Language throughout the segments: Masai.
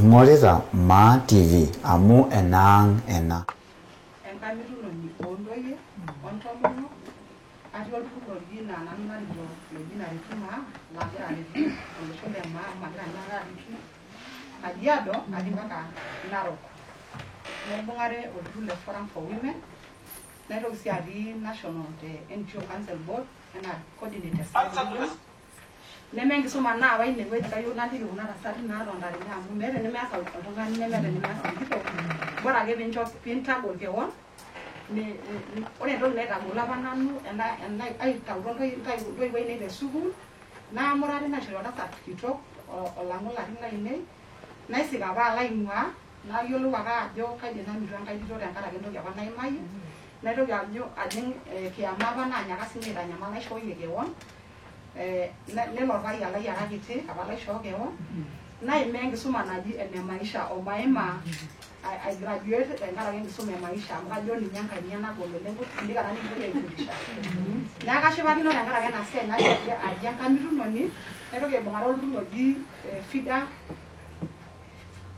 Ingorita Ma TV amu enang ena. Enkamituloni ondoyie ontomonok atii olturrur oji nanu narikito loji Narituma lagira aretu olosho le maa magira nanu aretu Kajiado atii mpaka Narok. Naibung'are olturrur le Forum for Women, naitoki sii atii National NGO Council Board enaa coordinator. Neme enkisuma naawa inewueji kayieu naliki kuna tasati naatonta tene amu meeta enemeas oltung'ani nemeeta enemeas enkitok. Bora ake piintagol kewon. Ore entoki naitagolo apa nanu aitauto ntoiwuo ainei te sukuul naamurati naishori oltasat kitok olang'u larin lainei naisik apa alo aing'uaa nayiolou ake ajo kaidim namitu enkai tito tenkaraki entoki apa naimayie naitoki ajing kiama apa naanyaka sinye aitanyamal naishooyie kewon nelo orpayian lai ake kiti apa laishoo kewon naimaa enkisuma naji ene maisha omaima I graduate tenkaraki enkisuma e maisha amu kajo ninye enkaina nagol oleng indikata nikigira aifundisha. Neeku kashipakino tenkaraki ena siai naji aji enkamitunoni naitoki aibung'are olturrur oji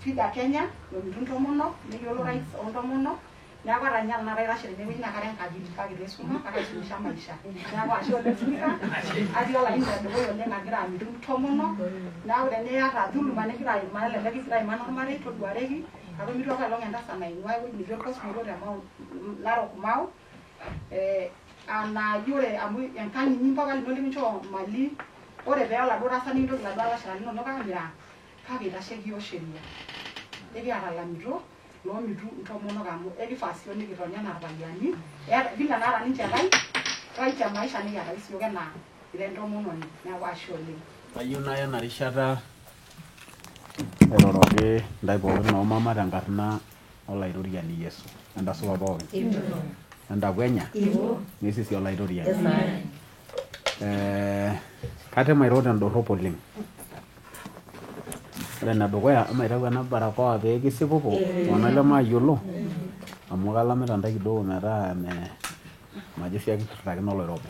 FIDA Kenya lomitu ntomonok neyiolo rights oontomonok. Neeku ata ninye tenakata aitashe tenewueji naa kara enkaji kake itu aisuma kake aisumisha maisha. Neeku ashe oleng Spika, atii olaini ledukuya oleng agira amitu ntomonok. Neeku teniyata dhuluma nigira aimaa elelek igira aimaa ormarei toduareki. Aku mitu apa elong entasat naing'uaa ewueji netii orkosmoro te Narok Mau. Anaaji ore amu enkang' inyi mpaka lino likincho mali. Ore pee oladuo tasat nikintoki laduo alashara linonok aamiraa kake eitasheki iyiook sheria. Ekiata lamito loomitu ntomonok amu ekifaa sii nikitonya enaa irpayiani. Vile naata ninche right e maisha nikiata siyiok enaa ira entomononi. Neeku ashe oleng. Kayieu naya ena rishata airoroki ntae pookin oomama tenkarna olairoriani Yesu. Entasupa pookin. Entakwenya nesisi olairoriani. Katem airo tendorrop oleng. Ore enedukuya amaitau ena barakoa pee kisipuku tung'anak lemayiolo amu kalamita ntae kidogo metaa majo sii akipirrakino oloirobi.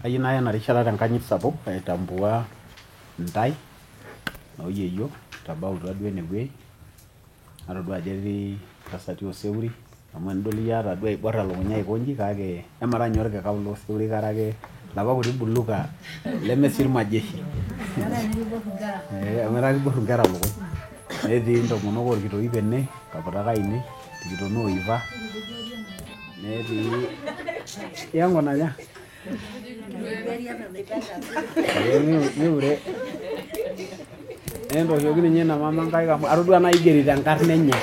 Kayieu naya ena rishata tenkanyit sapuk aitambua ntae nooyieyio tabautua duo enewueji. Atodua ajo etii ntasati oseuri amu enidol iyata duo aiborr elukunya aikonji kake emara ninye orkikau loseuri karake lapa kuti buluka lemesii irmajeshi. Emara kiborr inkera lukuny. Netii ntomonok orkitoip ene, kaputak ainei, tikitono oiva. Netii yangu naja. Miure. Entoshoki ninye ina mama nkaik amu atodua naa igerito enkarna enye.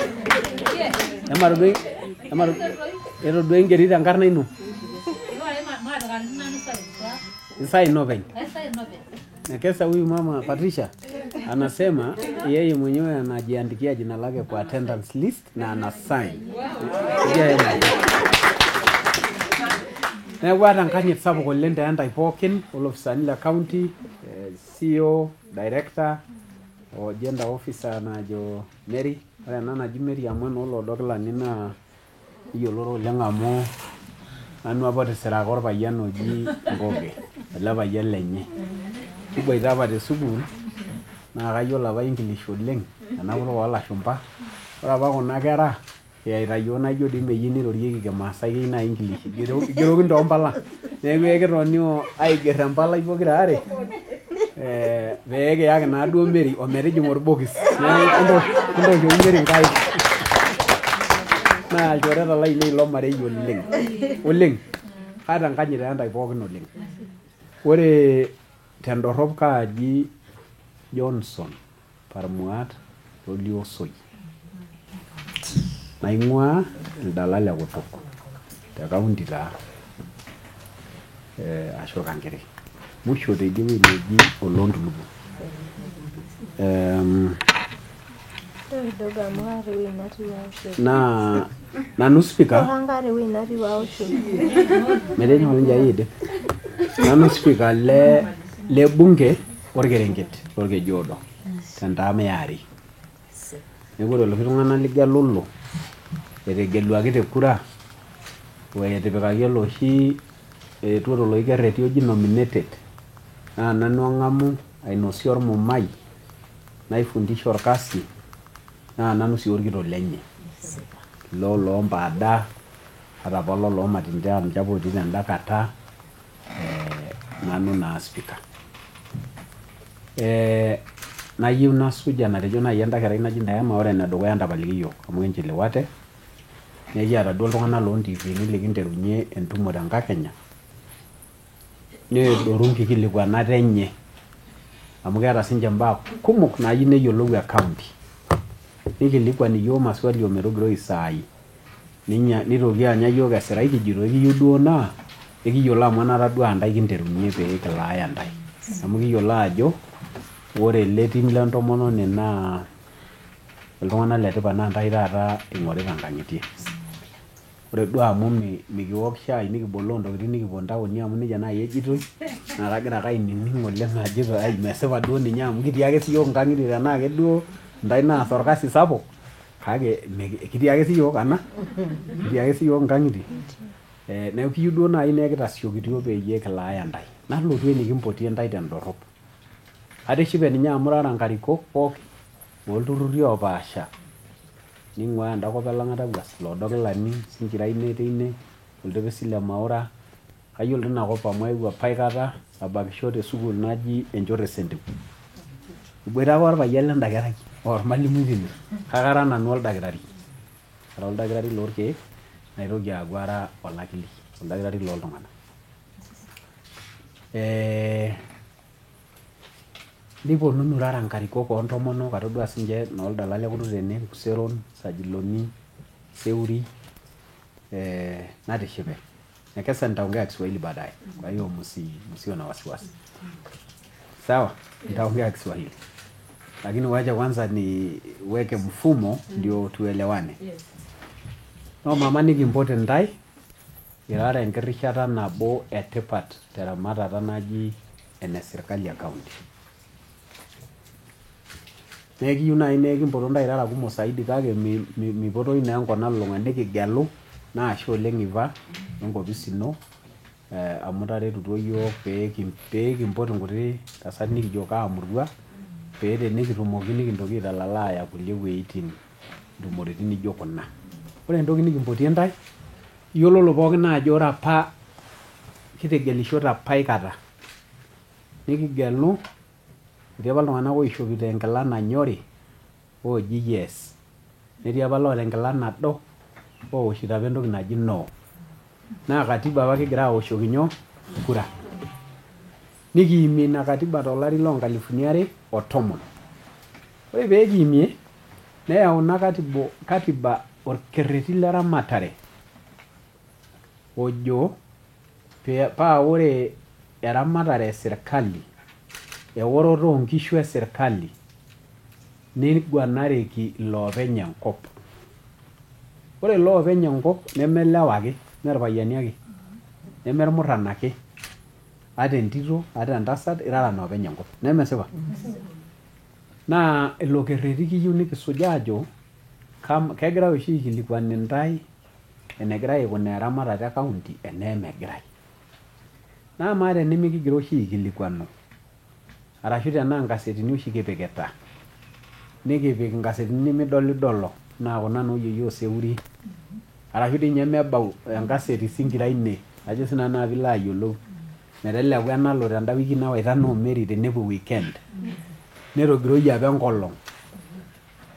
Etodua ingerito enkarna ino. Isain openy. Nekesa huyu mama Patricia anasema yeye mwenyewe anajiandikia jina lake kwa attendance list na ana sign. Neeku ata enkanyit sapuk oleng teentai pookin olopisani le county, CEO, director o gender officer najo Mary. Ore ena naji Mary amu enoolodokilani naa iyioloro oleng amu nanu apa otisiraka orpayian oji Ngoge, ele payian lenye. Kiboita apa te sukuul naa kayiolo apa English oleng ena kutuk oolashumpa. Ore apa kuna kera eyaita yiok naijo dii meyieu nirorieki kimaasai keyieu naa English igerokin toompala. Neeku ekitoni aigerr empalai pokira are pee kiyaki naaduo Mary ometijing'a orbokis. Neeku kintooshoki Mary nkaik. Naa ilchoreta lainei lomarei oleng. Kaata enkanyit teentai pookin oleng. Ore tendorrop kaaji Johnson Parmuat Loliosoi. Naing'uaa ildala le kutuk te kaunti taa ashu Kankere. Musho teidie wueji neji Oloontulupu. Naa nanu Spika. Metenyok ninche aidip. Nanu Spika le bunge orkerenket lorkejuodo tentaam eare. Neeku ore loshi tung'anak ligelulu etegeluaki te kura etipikaki oloshi eetuo toloikerreti oji nominated naa nanu ang'amu ainosie ormumai naifundisha orkasi naa nanu sii orkitok lenye loo mpaada ata apa loo matinde aa ninche apa otii tenda kata nanu naa speaker. Nayieu nasuj enatejo naaji enda kerai naji Neema, ore enedukuya entapaliki iyiok amu kinchelewate, nekiata duo iltung'anak loontiifini likinterunye entumo tenkakenya needoru nkikilikuanat enye amu keeta sinche imbaa kumok naayieu neyiolou e county, nikilikuan iyiok maswali ometogiroi isaai nitoki anya iyiok esirai kijito ekiyieu duo naa ekiyiolo amu enatadua ntae kinterunye pee kilaaya ntae amu kiyiolo ajo ore ele tim lentomononi naa iltung'anak letipat naa ntae taata ing'orita nkang'itie. Ore duo amu mikiwok shai nikiboloo ntokitin nikipuo ntaoni amu nejia naaji ejitoi naa kagira ake ainining' oleng' ajito ai mesipa duo ninye amu kitii ake siyiok nkang'itie tenaa ake duo ntae naas orkasi sapuk kake kitii ake siyiok kitii ake siyiok nkang'itie. Neeku kiyieu duo naaji naa kitasiokitio peyie kilaaya ntae nalotu enikimpotie ntae tendorrop. Atishipe ninye amu irara nkarikok pooki oolturrurri oopaasha ning'uaa enda kop elang'ata wuas loodokilani Sinchirai teine oldepesi le Maura kayiolo tina kop amu aewuo apa aikata abakisho te sukuul naji Enchore Senteu. Iboita apa orpayian lenda kerai ormalimui tine kake ara nanu oldakitari, ara oldakitari loorkeek naitoki aaku ara olakili, oldakitari looltung'anak. Niponunu irara nkarikok oontomonok atodua sinche nooldala lekutuk tene Kuseron, Sajiloni, Seuri natishipe. Nekesa nitaongea Kiswahili baadaye, kwa hiyo msio na wasiwasi. Sawa, nitaongea Kiswahili. Lakini wacha kwanza niweke mfumo ndio tuelewane. No mama nikimpote ntae irara enkirrishata nabo etipat teramatata naji ene sirkali ya county. Nekiyieu naaji nekimpoto ntae irara kumok saidi kake mipotoi naa enkop nalulung'a nikigelu naashe oleng' Iva enkopis ino amu taretutuo yiok pee kimpot inkuti tasati nikijo kaamurua pee tenikitumoki nikintoki aitalala aaya kulie wueitin ntumoritin nijo kuna. Ore entoki nikimpotie ntae iyiololo pookin ajo ore apa kitegelishote apa aikata nikigelu etii apa iltung'anak oishopito enkila nanyori ooji yes, netii apa loota enkila nado oowoshito apa entoki naji no. Naa katiba apa kigira aawoshoki nyoo kura. Nikiimie ina katiba tolari loo 2010. Ore pee kiimie neyau ina katiba orkerreti leramatare ojo paa ore eramatare esirkali eworoto oonkishu esirkali niguanareki iloopeny enkop. Ore iloopeny enkop neme ilewa ake, mee irpayiani ake, neme irmurran ake, ata entito ata entasat irara noopeny enkop. Nemesipa? Naa ilo kerreti kiyieu nikisuj ajo kegirai oshi aikilikuan intae enegirai aikunaa eramatata e county enaa megirai. Naa amaa tenimikigira oshi aikilikuanu arashu tenaa nkasetini oshi kipikita nikipik nkasetini nimidolidolo naa kuna nooyieyio Seuri arashu dii ninye mebau enkaseti Sinchirai ine ajo sinanu naa piilo ayiolou meteleku enalo tenda wiki nawaita noo Mary tenepuo weekend netogiroyie apa enkolong'.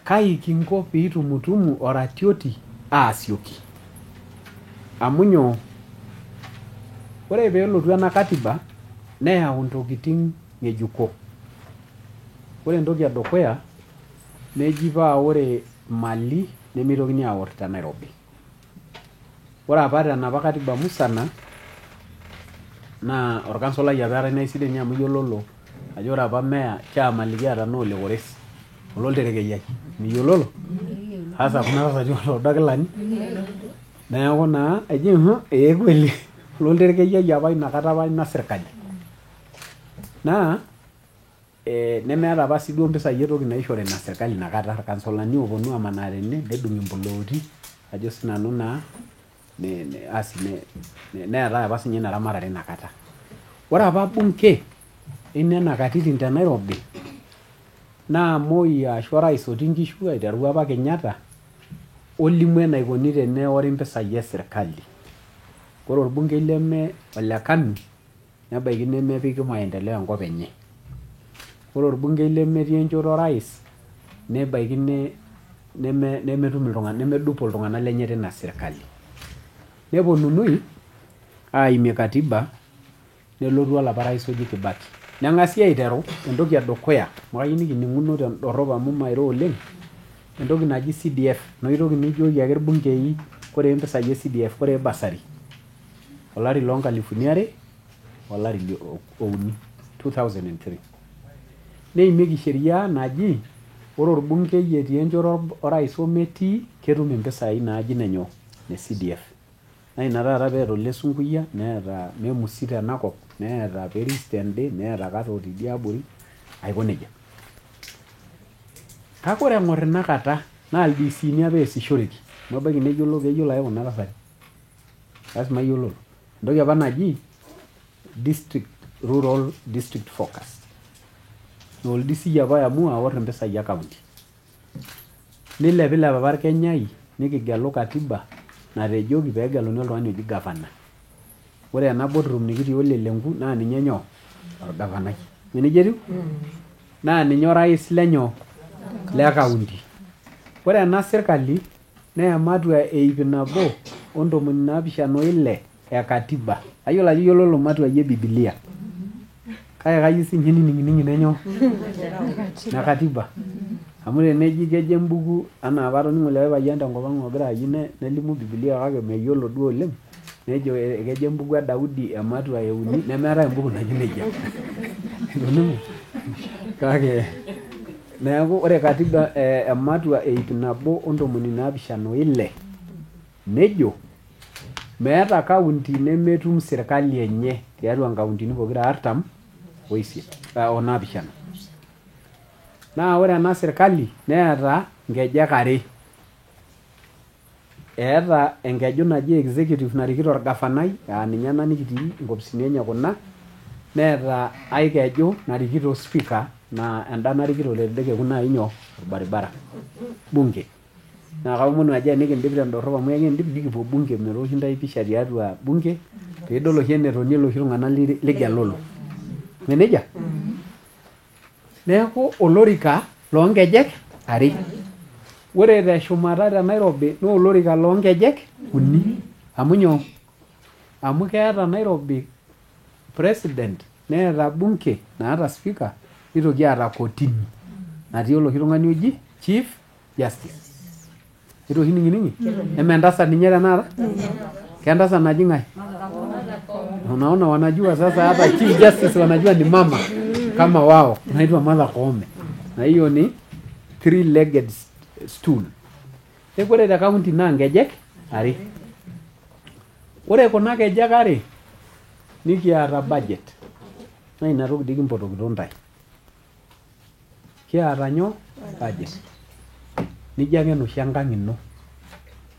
Kai kinko piitumutumu oratioti aasioki amu nyoo, ore peelotu ena katiba neyau ntokitin ng'ejuko. Ore entoki edukuya neji paa ore mali nemitokini aaworr te Nairobi. Ore apa tenapa katiba musana naa orkansolai apa eetai naa sidai ninye amu iyiololo ajo ore apa meya chairman likiata naa Ole Kores ololterekeyiai. Miyiololo? Hasa kuna tasati oldakilani. Neeku naa eji kweli ololterekeyiai apa inakata apa ina sirkali. Naa nemeeta apa sii duo mpisai etoki naishori ina sirkali inakata, irkansolani ooponu amanaa tene nedung' implooti ajo sinanu naa neetai apa sinye ina ramatare inakata. Ore apa bunge ina katitin te Nairobi naa Moi ashu orais otii nkishu aiteru apa Kenyatta olimu enaikoni teneori mpisai esirkali. Ore orbungei leme ole KANU nebaiki nemepiki maendeleo enkop enye. Ore orbungei lemetii enchoto orais nebaiki nemetum iltung'anak, nemedupo iltung'anak lenye tina sirkali. Neponunui aimie katiba nelotu olapa rais oji Kibaki. Neng'asi aiteru entoki edukuya amu kayieu nikining'uno tendorrop amu mairo oleng', entoki naji CDF. Noitoki nijoki ake irbungei ore mpisai e CDF, ore basari olari loo 2000 olari liuni 2003. Neimieki sheria naji ore orbungei etii enchoto orais ometii ketum impisai naaji nenyoo ne CDF. Na ina taata peeta Ole Sunkuya, neeta Memusi tenakop, neeta Peris tende, neeta Katoo tidie abori aiko nejia. Kake ore eng'or inakata naa ildiisini apa eesishoreki. Nebaiki keyiolo ake kuna tasati. Lasima iyiololo. Entoki apa naji rural district focus. Naa oldisi apa oamua aorr impisai e county. Nilepilep apa Kenyai nikigelu katiba natejoki peegeluni oltung'ani oji governor. Ore ena boardroom nikitii Ole Lenku naa ninye nyoo? Orgavanai. Menejia etiu? Naa ninye orais lenyoo? Le county. Ore ena sirkali naa ematua 176 e katiba. Ayiolo ajo iyiololo matuai e Biblia. Kake kayieu sinye nining' nenyoo? Na katiba. Amu teneji kejo embuku anaa apa toning'o likai payian tenkop ang' ogira ayieu nelimu Biblia kake meyiolo duo oleng', nejo kejo embuku e Daudi ematua 3 nemeetai embuku naji nejia. Itoning'o? Kake neeku ore katiba ematua 176 nejo meeta kaunti nemetum sirkali enye tiatua nkauntini pokira 48 naa ore ena sirkali neeta nkejek are. Eeta enkeju naji executive narikito orgavanai aa ninye ena nikitii nkopisini enye kuna, neeta ai keju narikito speaker naa enda narikito telelekekun nai nyoo orbaribara bunge. Naa kaomonu ajo enikindip tendorrop amu ekindip nikipuo bunge metooshi ntae pisha tiatua bunge piidol oshi enetonie loshi tung'anak ligelulu. Menejia? Neeku olorika loonkejek are. Ore teshumata te Nairobi naa olorika loonkejek 3. Amu nyoo? Amu keeta Nairobi president neeta bunge naata speaker nitoki aata kotini natii oloshi tung'ani oji chief justice. Itu oshi ning'ining'i? Eme entasat ninye tenakata? Kentasat naji ng'ae? Unaona wanajua sasa hata chief justice wanajua ni mama kama wao naitwa Martha Koome. Na hiyo ni 3-legged stool. Neeku ore te county naa nkejek are. Ore kuna kejek are nikiata budget. Na ina toki dii kimpotokito ntae. Kiata nyoo? Budget. Nijo ake enoshi enkang' ino.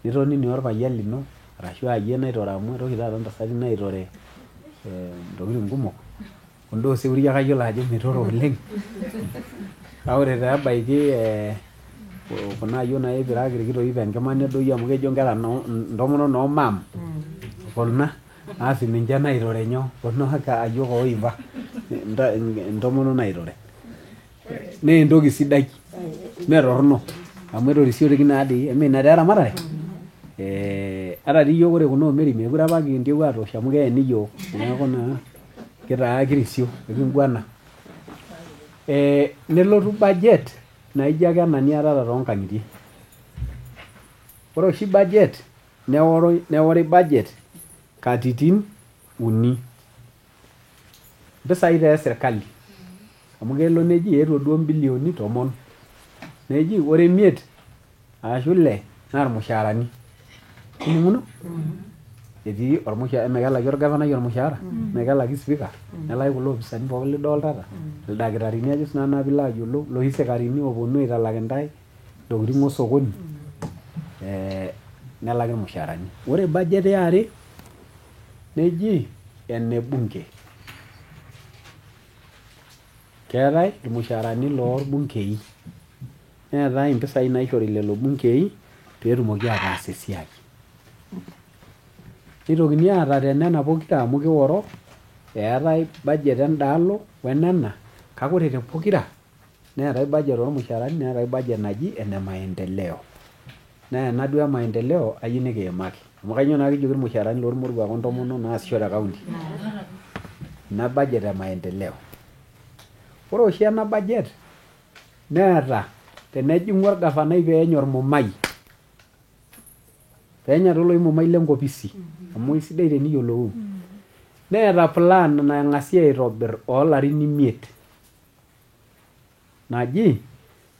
Nitonini orpayian lino arashu ayie naitore amu etoki taata ntasati naitore ntokitin kumok. Kunda oseuria kayiolo ajo mitoro oleng'. Kake ore taa ebaiki kuna ayiok naipiraki irkitoi penkima nedoyio amu kejo nkera ntomonok noo mam kuna asi ninche naitore nyoo kuna ayiok oiva ntomonok naitore. Nee entoki sidai mee torrono amu etorisioreki naadii eme ina taa eramatare. Ata dii yiok ore kuna omeri mekure apa kintieu atoosh amu keeni yiok. Neeku naa kitaa kirisio ekingwana. Nelotu budget naijo ake ena niatata toonkang'itie. Ore oshi budget neori budget katitin 3. Mpisai taa esirkali amu kelo neji eetuo duo mbilioni 10. Neji ore 5 ashu 6 naa irmushaarani. Kining'uno? Etii ormushaara mekelaki orgavanai ormushaara, mekelaki speaker, nelaki kulo opisani pookin lidoltata, ildakitarini ajo sinanu naa piilo ayiolou, loshi sikarini ooponu aitalak intae ntokitin osokoni nelaki irmushaarani. Ore budget eare neji ene bunge. keetai irmushaarani loorbungei neetai impisai naishori lelo bungei peetumoki ataas esiai. Nitokini aata tenena pokira amu kiworro eetai budget endaalo wenena kake ore te pokira neetai budget ormushaarani neetai budget naji ene maendeleo. Naa ena duo e maendeleo ayieu nikiimaki amu kainyoo naa kijoki irmushaarani loormoruak ontomonok naasisho te county. Ina budget e maendeleo. Ore oshi ena budget neeta tenejing'u orgavanai peenya ormumai peenya tolo mumai lenkopisi amu isidai teniyiolou. Neeta plan nang'asi aitobirr oolarin 5 naji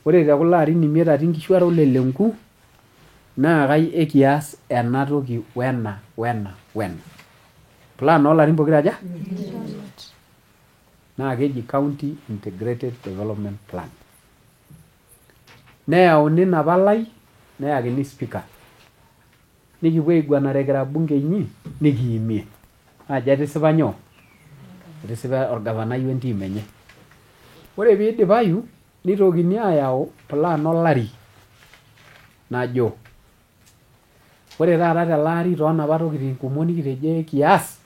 ore te kulo arin 5 atii nkishu are olelenku naa kai ekias ena toki wena. Plan oolarin pokira aja? Naa keji County Integrated Development Plan. Neyauni ina palai neyakini speaker. Nikipuo aiguanare kira bungeinyi nikiimie. Ajo etisipa nyoo? Etisipa orgavanai wentim enye. Ore piidipayu nitokini aayau plan olari najo ore taata tele ari toonapa tokitin kumok nikitejo kias,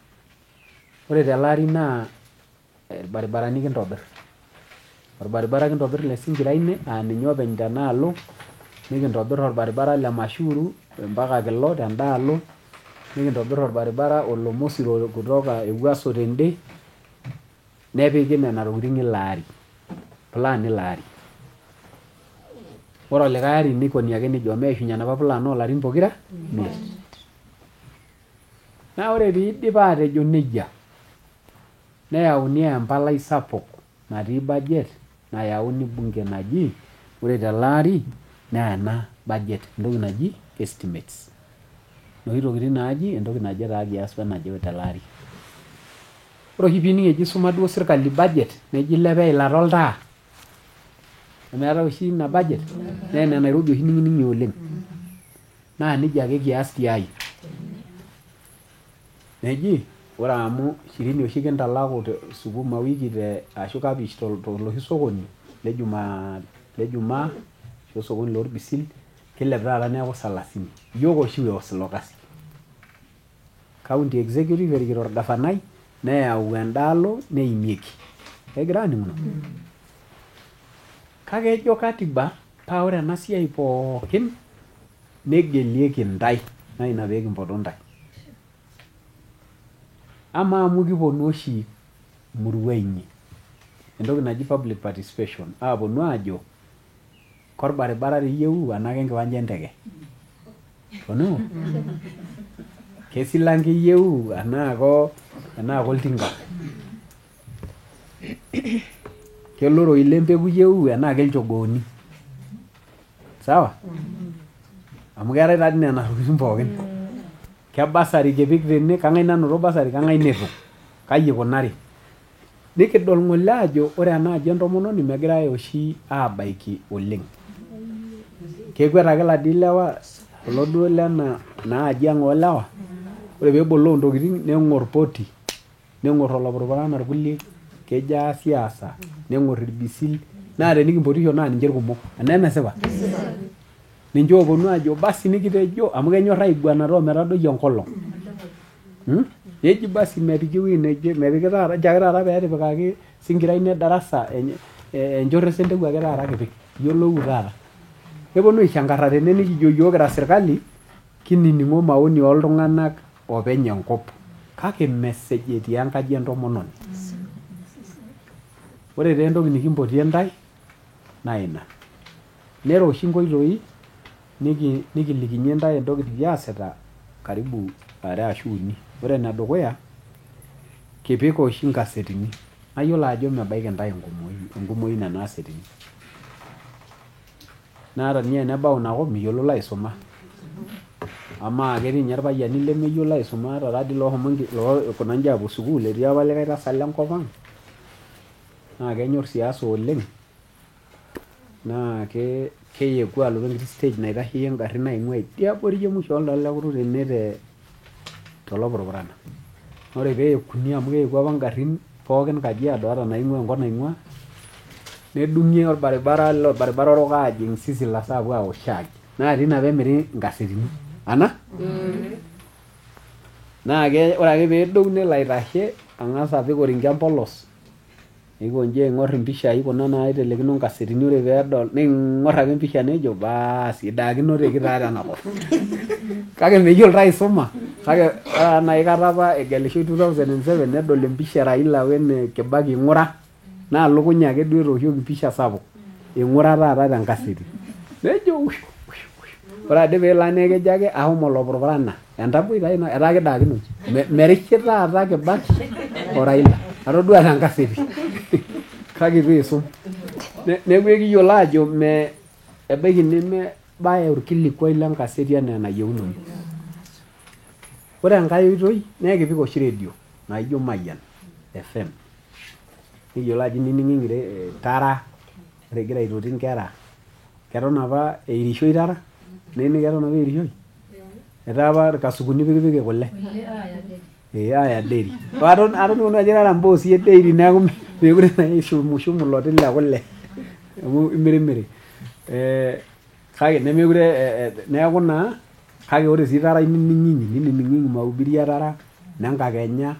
ore tele ari naa irbaribarani kintobirr. Orbaribara kintobirr le Singiraine aa ninye openy tenaalo, nikintobirr orbaribara le Mashuru mpaka Kilo tendaalo, nikintobirr orbaribara olo Mosiro kutoka Ewuaso tende, nepiki nena tokitin ilo ari. Plan ilo ari. Ore olikae ari nikoni ake nejia omeishunye enapa plan oolarin pokira 5. Naa ore piidip aatejo nejia neyauni empalai sapuk natii budget nayauni bunge naji ore tele ari naa ena budget entoki naji estimates. Noshi tokitin naaji entoki naje taa kias wenaje tele ari. Ore oshi piining eji isuma duo sirkali budget neji ilepa eilata oltaa. Nemeetai oshi ina budget naa ene Nairobi oshi ining'ie oleng. Naa nejia ake kias tiai. Neji ore amu 20 oshi kintalaku te sukuma wiki ashu kapish toloshi sokoni le Jumaa ashu osokoni lorbisil kilep taata neeku 30. Iyiok oshi oos ilo kasi. County executive erikito orgavanai neyau endaalo neimieki. Kegira aaning'uno? Kake ejo katiba paa ore ena siai pookin negelieki ntae naa ina pee kimpotu ntae. Ama amu kiponu oshi murua inyi entoki naji public participation aaponu aajo korbaribara iyieu enaa kenkiwanja enteke. Toning'o? Kesilanke iyieu enaa koltinka. Keloroi lempeku iyieu enaa kelchogooni. Sawa? Amu keetai taa nena tokitin pookin. Kebasari kipik tene, kang'ae nanoto basari, kang'ae nitu. Kaji ikunari? Nikidol ng'ole ajo ore ena aji entomononi megirai oshi aabaiki oleng. Kekwet ake ladii lewa kulo duo lena aji ang' oolewa. Ore peeboloo ntokitin neng'orr poti, neng'orr olopurupurana irkulie, kejaa siasa, neng'orr irbisil, naa tenikimpotisho naa ninche irkumok. Enaa enesipa? Ninche ooponu aajo basi nikitejo amu kenyorr aiguanata ometadoi enkolong'. Neji basi mepiki ewuei neje, mepiki taata ejo ake taata peetipikaki Singiraine darasa enchorro esenteu ake taata kipik. Iyiolou taata. Neponu aishankarra tene nikijo iyiok kira sirkali kinining'o maoni ooltung'anak openy enkop. Kake mesej etii enkaji entomononi. Ore taa entoki nikimpotie ntae naa ina. Nera oshi nkoitoi nikilikinye ntae entoki nikiasita karibu are ashu uni. Ore enedukuya kipik oshi nkasetini. Nayiolo ajo mebaiki ntae enkumoi nena asetini. Naa ata ninye enebau inakop miyiololo aisuma. Amaa ketii ninye irpayiani lemeyiolo aisuma ata taadii loikuna nji aapuo sukuul etii apa likae tasat lenkop ang' naa kenyorr siasa oleng. Naa keyeku alotu enkiti stage naitasheyie ngarrin naing'ua idiabori emusho oldo lekutu tene tolopurupurana. Ore peekuni amu keeku apa ngarrin pookin Kajiado ata naing'ua enkop naing'ua nedung'i orbaribara orok aajing Sisilas aapuo awosh shai naa tina peemiri inkasetini ana naa ore ake peedou nelo aitashe ang'as apik orinki empolos nikonji aing'orr impishai kuna naitelekino inkasetini ore peedol neing'orr ake empisha nejo baas idaakinote taa tenakop kake meyiolo taa aisuma kake ore naa aikata apa egelishoi 2007 nedol empisha Raila wene Kibaki ing'ura naa lukuny ake duo etooshoki pisha sapuk ing'ura taata tenkaseti nejo ore ade peelo naa kejo ake ahomo olopurupurana entaboi taa ina etaa kidaakinote merishi taata Kibaki o Raila atodua tenkaseti kake itu isum neeku ekiyiolo ajo ebaiki nemebaya orkilikuai lenkaseti enaa enayieunoyu. Ore enkae oitoi naa ekipik oshi redio naijo Mayian FM nikiyiolo ajo inining'ing' Tara ore egira aitoti nkera keton apa eirishoi Tara nini keton apa eirishoi etaa apa irkasukuni pikipiki kule Aya Dairy atoning'o ajo Tara mboosi e dairy neeku mekure naa ishumushumu loti le kule amu imirimiri kake nemekure neeku naa kake ore sii Tara inining'ing' mahubiri e Tara nenkakenya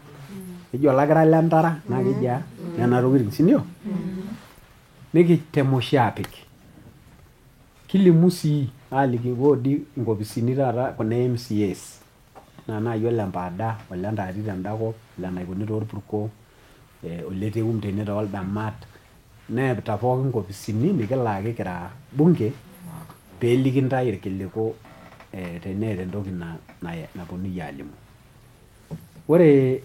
ejo olakira le Ntara naa kejia nena tokitin sindio nikitem oshi aapik kilimu sii aaliki woodi inkopisini taata kuna MCAs naa naaji ole Mpaada ole Ntaati tendakop ole Naikoni toorpurko ole Teum tene tooldamat neepita pooki nkopisini nikilaaki kira bunge peeliki ntae irkiliku teneeta entoki naponunui aalimu. Ore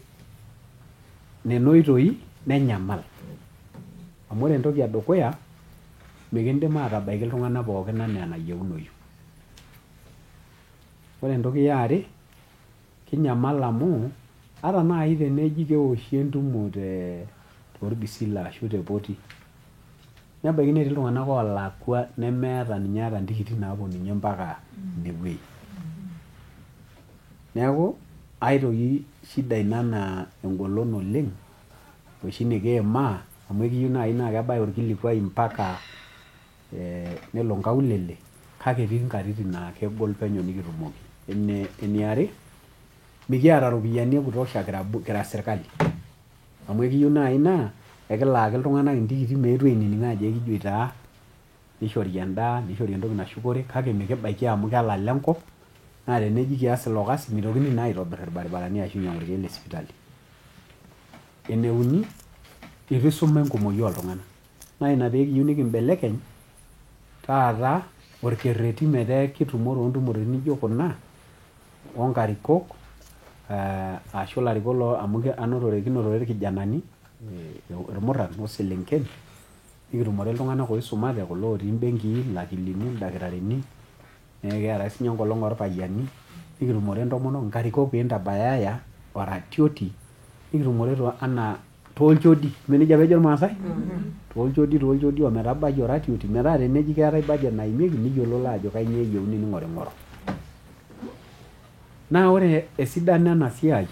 nena oitoi nenyamal amu ore entoki edukuya mikindim aatabaiki iltung'anak pookin enaa enayieunoyu. Ore entoki eare kinyamal amu ata naaji teneji kewoshi entumo torbisila ashu te Poti nebaiki netii iltung'anak oolakua nemeeta ninye ata ntikiti naaponunye mpaka inewueji. Neeku ai toki shida ina naa engolon oleng' oshi nikiimaa amu ekiyieu naaji naa kebaya orkilikuai mpaka nelo nkaulele kake etii nkatitin naa kegol penyo nikitumoki. Eniare mikiata ropiyiani e kutosha kira sirkali amu ekiyieu naaji naa ekilaaki iltung'anak intikiti meetu ainining' ajo ekijoito nishori endaa nishori entoki nashukore kake mikibaiki amu kelala enkop naa teneji kias ilo kasi mitokini naa aitobirr irbaribarani ashu ainyiang'u irkeek le sipitali. Ene uni itu isuma enkumoki ooltung'anak naa ina peekiyieu nikimbelekeny taata orkerreti metaa kitumo toontumoritin nijio kuna onkarikok ashu ilarikok amu kinotore irkijanani irmurran oselenken nikitumore iltung'anak oisumate kulo otii imbenkii ilakilini ildakitarini nekiata siinye enkolong' orpayiani nikitumore intomonok inkarikok piintabayaya oratioti nikitumore anaa toolchodi menejia apa ejo irmaasai toolchodi ometabai oratioti metaa teneji keetai budget naimieki niyiololo ajo kanyioo eyieuni ning'oring'oro. Naa ore esidano ena siai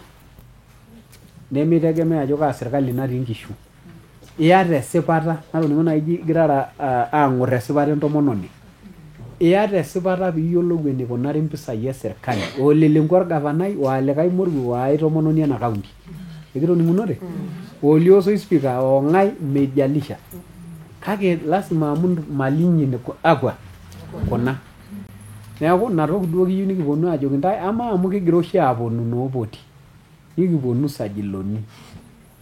nemitegemea ajo kaa sirkali natii nkishu iyata esipata natoning'o naaji igirara aang'orr esipata entomononi iyata esipata piiyiolou enikunari impisai esirkali olelenkua orgavanai oalikae moruo oae tomononi ena kaunti ekitoning'unote oliosoi speaker oong'ae meijalisha kake lasima amu mali inyi akwa kuna. Neeku ina toki duo kiyieu nikiponu aajoki ntae ama amu kigira oshi aaponu noopoti nikiponu Sajiloni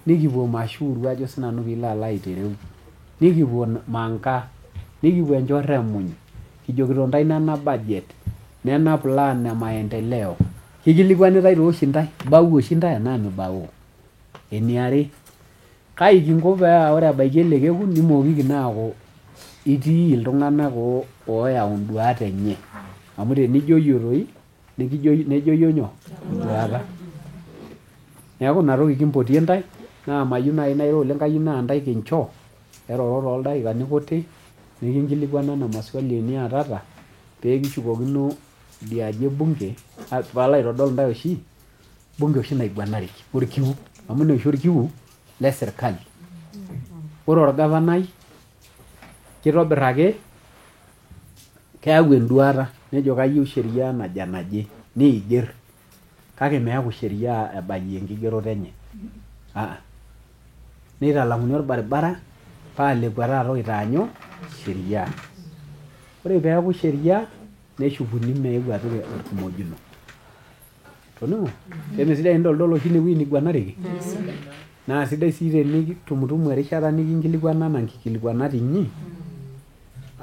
nikipuo Mashuru ajo sinanu piilo aitereu nikipuo Manga nikipuo enchorro emuny kijokito ntae nena budget nena plan e maendeleo kikilikuanitae tooshi ntae ibau oshi ntae enaa mibau. Eniare kai kinko paa ore ebaiki ele kekun nimookiki naa aaku itii iltung'anak ooyau induat enye amu tenijoyio toi nejoyio nyoo induata. Neeku ina toki kimpotie ntae naa mayieu naaji nairo oleng kayieu naa ntae kincho eroro tooldaikani kuti nikinkilikuana nena maswali eniatata pee kishukokino idiaji e bunge paalo aitodol ntae oshi bunge oshi naiguanareki orkiu amu ina oshi orkiu le sirkali. Ore orgavanai kitobir ake keyau enduata nejo kayieu sheria naje niiger kake meeku sheria ebayie enkigeroto enye nitalamuni orbaribara paa lekwa taata oitaanyu sheria. Ore peeku sheria neshukuni meeu atua orkimojino. Toning'o? Mesidai nidol oshi ine wueji niguanareki? Naa sidai sii tenitumutumu erishata nikinkilikuana nkikilikuanat inyi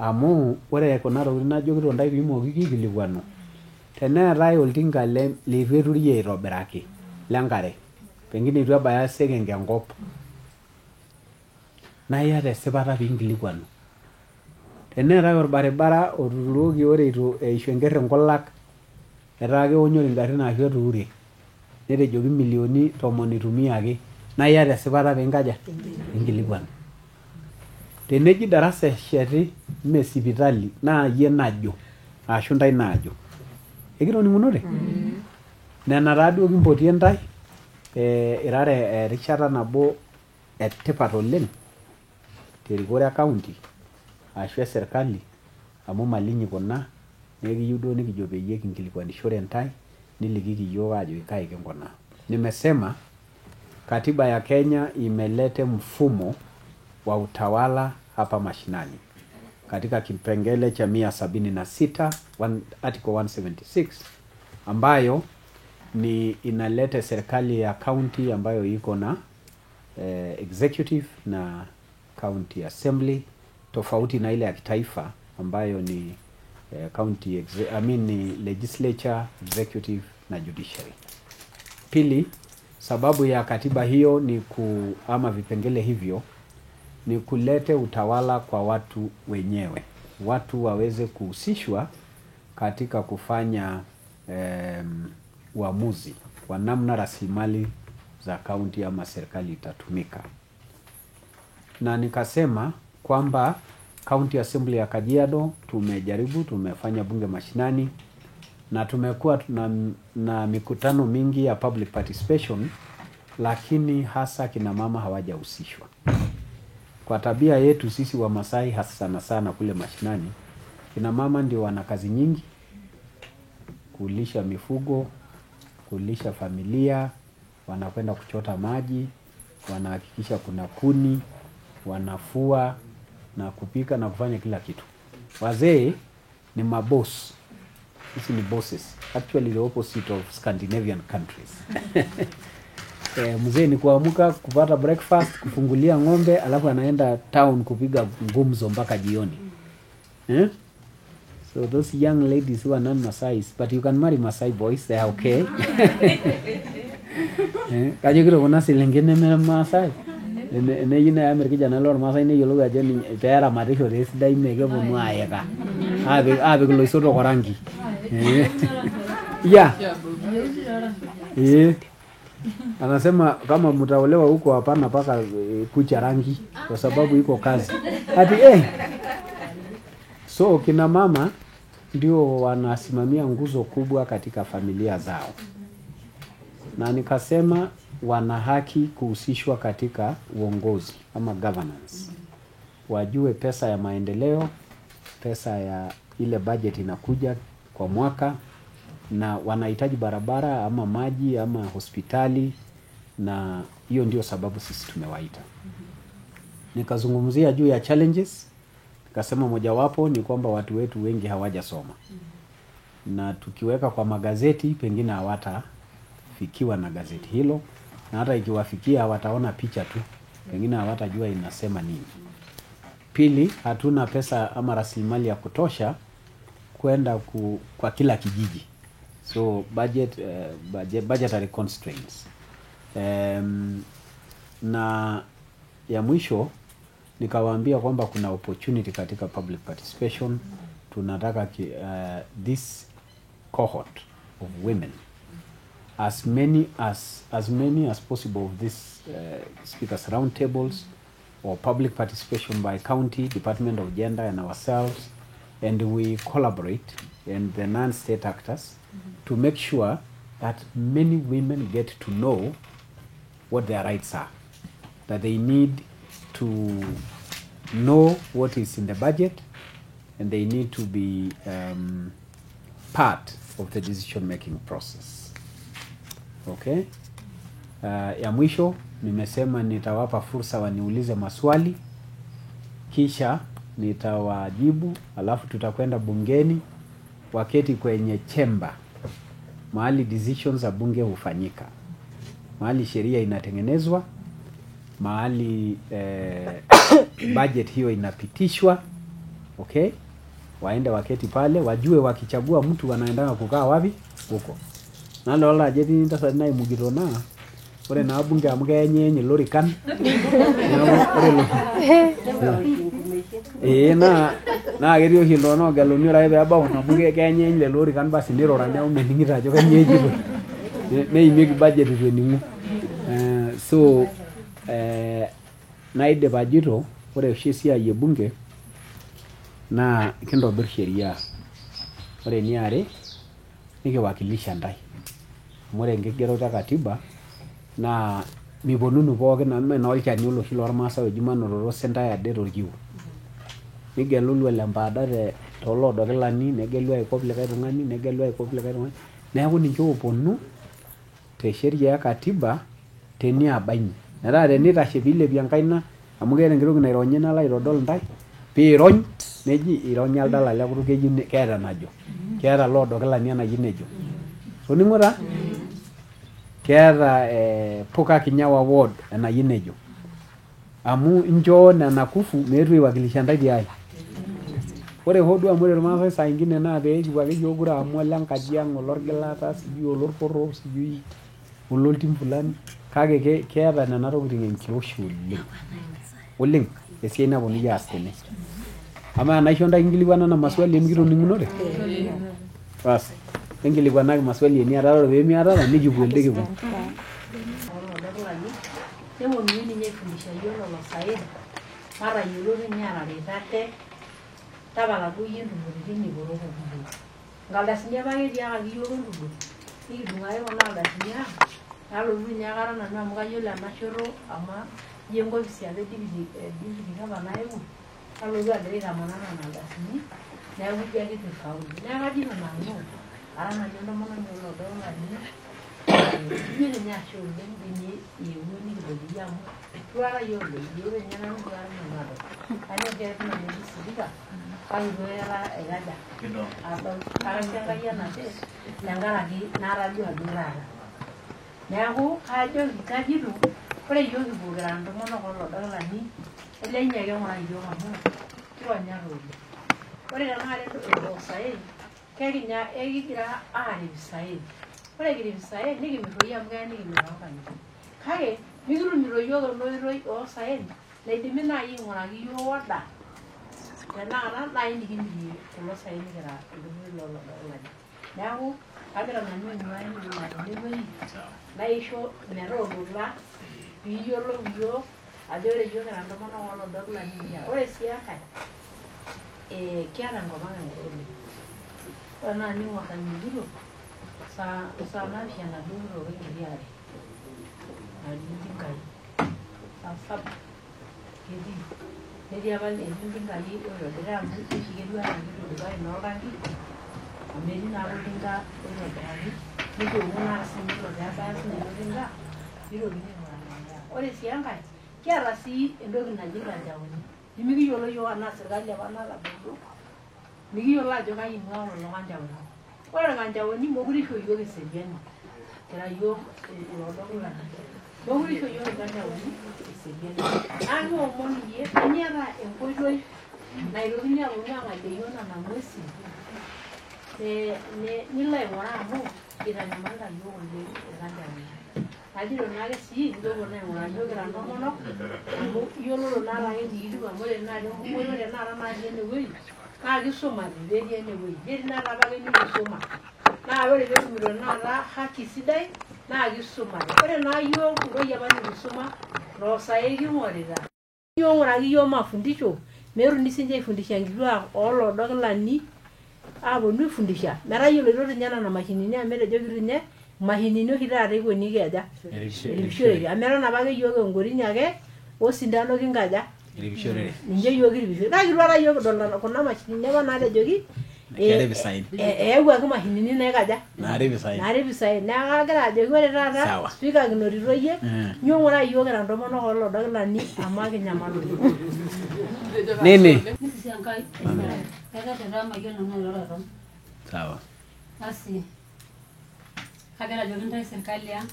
amu ore kuna tokitin najokito ntae piimooki kikilikuanu teneetai oltinka leitu eturi aitobiraki lenkare pengine eitu ebaya sekenge enkop naa iyata esipata piinkilikuanu. Teneetai orbaribara otuturoki ore eitu eishu enkerr enkulak etaa keonyori ingarrin ashu etuure netejoki milioni 10 itumiaki naa iyata esipata piinkaja piinkilikuanu. Teneji darasa esheti mee sipitali naa iyie najo ashu ntae naajo. Ekitoning'unote? Nena taaduo kimpotie ntae irare erishata nabo etipat oleng terikore county ashu eserkali amu mali inyi kuna nekiyieu duo nikijo peyie kinkilikuanishore ntae nilikiki yiok ajo kai kinkunaa. Nimesema katiba ya Kenya imelete mfumo wa utawala hapa mashinani katika kipengele cha 176 article 176 ambayo ni inaleta serikali ya county ambayo iko na executive na county assembly tofauti na ile ya kitaifa ambayo ni county ni legislature, executive na judiciary. Pili, sababu ya katiba hiyo ni ama vipengele hivyo ni kulete utawala kwa watu wenyewe. Watu waweze kuhusishwa katika kufanya uamuzi wa namna rasilimali za kaunti ama serikali itatumika. Na nikasema kwamba County Assembly ya Kajiado tumefanya bunge mashinani na tumekuwa na mikutano mingi ya public participation, lakini hasa kina mama hawajahusishwa. Kwa tabia yetu sisi wa Masai hasa sana kule mashinani, kina mama ndio wana kazi nyingi, kulisha mifugo, kulisha familia, wanakwenda kuchota maji, wanahakikisha kuna kuni, wanafua na kupika na kufanya kila kitu. Wazee ni maboss. Sisi ni bosses. Actually the opposite of Scandinavian countries. Mzee ni kuamka kupata breakfast, kufungulia ng'ombe, alafu anaenda town kupiga ngumzo mpaka jioni. So those young ladies who are non-Masais, but you can marry Masai boys, they are okay. Kajikiro kuna silengene me Masai. Ne yina Amerika na lor Masai ne yolo gaje ni tera marisho res dai mege bonu ayeka. Abe kulo isoto korangi. Yeah. Anasema kama mtaolewa huko hapana paka kucha rangi kwa sababu iko kazi. Ati so kina mama ndio wanasimamia nguzo kubwa katika familia zao. Na nikasema wana haki kuhusishwa katika uongozi ama governance. Wajue pesa ya maendeleo, pesa ya ile budget inakuja kwa mwaka na wanahitaji barabara ama maji ama hospitali, na hiyo ndio sababu sisi tumewaita. Nikazungumzia juu ya challenges, nikasema mojawapo ni kwamba watu wetu wengi hawajasoma. Na tukiweka kwa magazeti pengine hawatafikiwa na gazeti hilo, na hata ikiwafikia wataona picha tu, pengine hawatajua inasema nini. Pili, hatuna pesa ama rasilimali ya kutosha kwenda kwa kila kijiji. So budgetary constraints. Na ya mwisho nikawaambia kwamba kuna opportunity katika public participation. Tunataka this cohort of women, as many as possible of this speakers round tables or public participation by county, Department of Gender and ourselves, and we collaborate and the non-state actors to make sure that many women get to know what their rights are, that they need to know what is in the budget, and they need to be part of the decision making process. Okay? Ya mwisho nimesema nitawapa fursa waniulize maswali kisha nitawajibu, alafu tutakwenda bungeni, waketi kwenye chamber mahali decisions za bunge hufanyika, mahali sheria inatengenezwa, mahali budget hiyo inapitishwa. Okay? Waende waketi pale, wajue wakichagua mtu wanaendanga kukaa wapi huko. Nalo wala jeti nitasana imugiro na ore na bunge amuge nyenye lori kan na gerio hilo no galoni ra be aba na bunge kenye le lori kan basi ndiro ra nyau meningita jo kenye jilo ne imig budget tweningu so naide bajito ore shisia ye bunge na kindobir sheria ore niare nikiwakilisha ndai more ngigerota katiba na mibonunu pookin amu na olchani oloshi lormaasa ojimanoro sentai ade torkiu nigelulu lempada te tolodo kilani negelu aikop likai tung'ani negelu aikop likai tung'ani neeku ninche oponu te sheria ya katiba teniabaini metaa tenitashe piilepie enkaina amu keeta enkitoki naironyi nalo aitodol ntai piirony neji ironya aldala le kutuk keji keeta najo keeta loodo kilani enaji nejo soning'ota keeta puka kinyawa ward enaji nejo amu injo nena kufu meetu iwakilisha ntai tiai ore hodu amu irmaasai saa ingine naa peekipuo ake yiok kura amu ole Nkajiang olorgilata sijui olorporro sijui ololtim fulani kake keeta nena tokitin enkiroshi oleng esiai naponunui aas tene. Ama naisho ntai nkilikuana na maswali mikitoning'unore basi enkilikuanaki maswali eniata ore peemiata nikipuo elde kipuo. Nemonuni ninye fundisha yiok lelo saen matayiolo ninye ataretoate tapala duo yie ntumoritin niporoko kumok. Nkaldasini apa ake tiakaki yiok entumo nikidung'aki kuna aldasini nalotu ninye akata nanu amu kayiolo ena shoto amu ijo enkopisi ake deputy gavana naewuo nalotu agira aitamanaa nena aldasini neeku ijo ake tifaulu. Neeku kajito nanu ara nanu entomononi olodo laini ijo ninye ashe oleng ninye eewuo nikidoki amu tuara yiok yiok ninye nanu tuara nanu adol kake keeku nanu etisirika kake duo era aikaja adol kake Enkai enashe tenkaraki natadua duo taata. Neeku kajito ore yiok kipuo kira ntomonok olodo laini elenye ake ng'urai yiok amu kironyari oleng. Ore tenakata ilo saen kekinya ekigira aarip saen. Ore kirip saen nikimirr toi amu keya nikimirr toonkang'itie. Kake mikitumito yiok enoitoi oosaen naidimi naaji aing'uraki yiok order tenakata naaji nikimirie kulo saen kira ilturruri loolodo laini. Neeku kagira nanu ainyuaa tenewueji naisho metoodota piiyiolou yiok ajo ore yiok kira ntomonok olodo laini. Ore sii enkae kiata enkop ang engolon. Ore naa ning'orr enijito saa naapishana duo kitooki enkiti are natii iltinkai saa saba ketii netii apa iltinkai oitobira amu kedua enkitudupai nooltanki amu etii naa oltinka oitobiraki nikiomon naa siinye ilo peebaya siinye ilo tinka piitokini aing'uraki endaa. Ore sii enkae kiata sii entoki naji ilkanjaoni nimikiyiolo yiok enaa sirkali apa nataboluo mikiyiolo ajo kai ing'ua lelo kanjaoni. Ore irkanjaoni mokure isho yiok eseriani kira yiok ilodo laini mokure isho yiok irkanjaoni eseriani. Naa kiomon iyie teniata enkoitoi naitokini aponu aang'adie yiok nena ng'uesin nilo aing'uraa amu itanyamalita yiok oleng irkanjaoni. Najito naake sii nitoponu aing'uraa yiok kira ntomonok amu iyiololo naa ake tikitiu amu ore naaji enkumoi ore tenakata natii enewueji naa kisumate peetii enewueji netii naa apake nikisuma naa ore peetumito tenakata haki sidai naa kisumate. Ore naa yiok ntoyie apa nikisuma toosaen king'orita yiok ng'uraki yiok mafundisho meetuni siinche aifundisha nkituak oolodo kilani aaponu aifundisha metayioloito tinye nena mashinini amu etejoki tinye mashinini oshi taata ikoni aja eripishoreki amu eton apake yiok engorini ake osindano kinkaja Iripishorere. Ninche yiok kiripishore. Kake itu aikata yiok kidolta kuna mashinini apa naatejoki Keetae pisain. eewuaki mashinini naikaja Naare pisain. naare pisai neeku kagira ajoki ore taata Sawa. spika kinotito yie nyoo ng'uraa yiok kira ntomonok oolodokilani amu akinyamal oleng. Nene. Sisi enkai, ekete taa mayiolo nanu airoro eton. Sawa. Basi, kagira ajoki ntae serkali ang,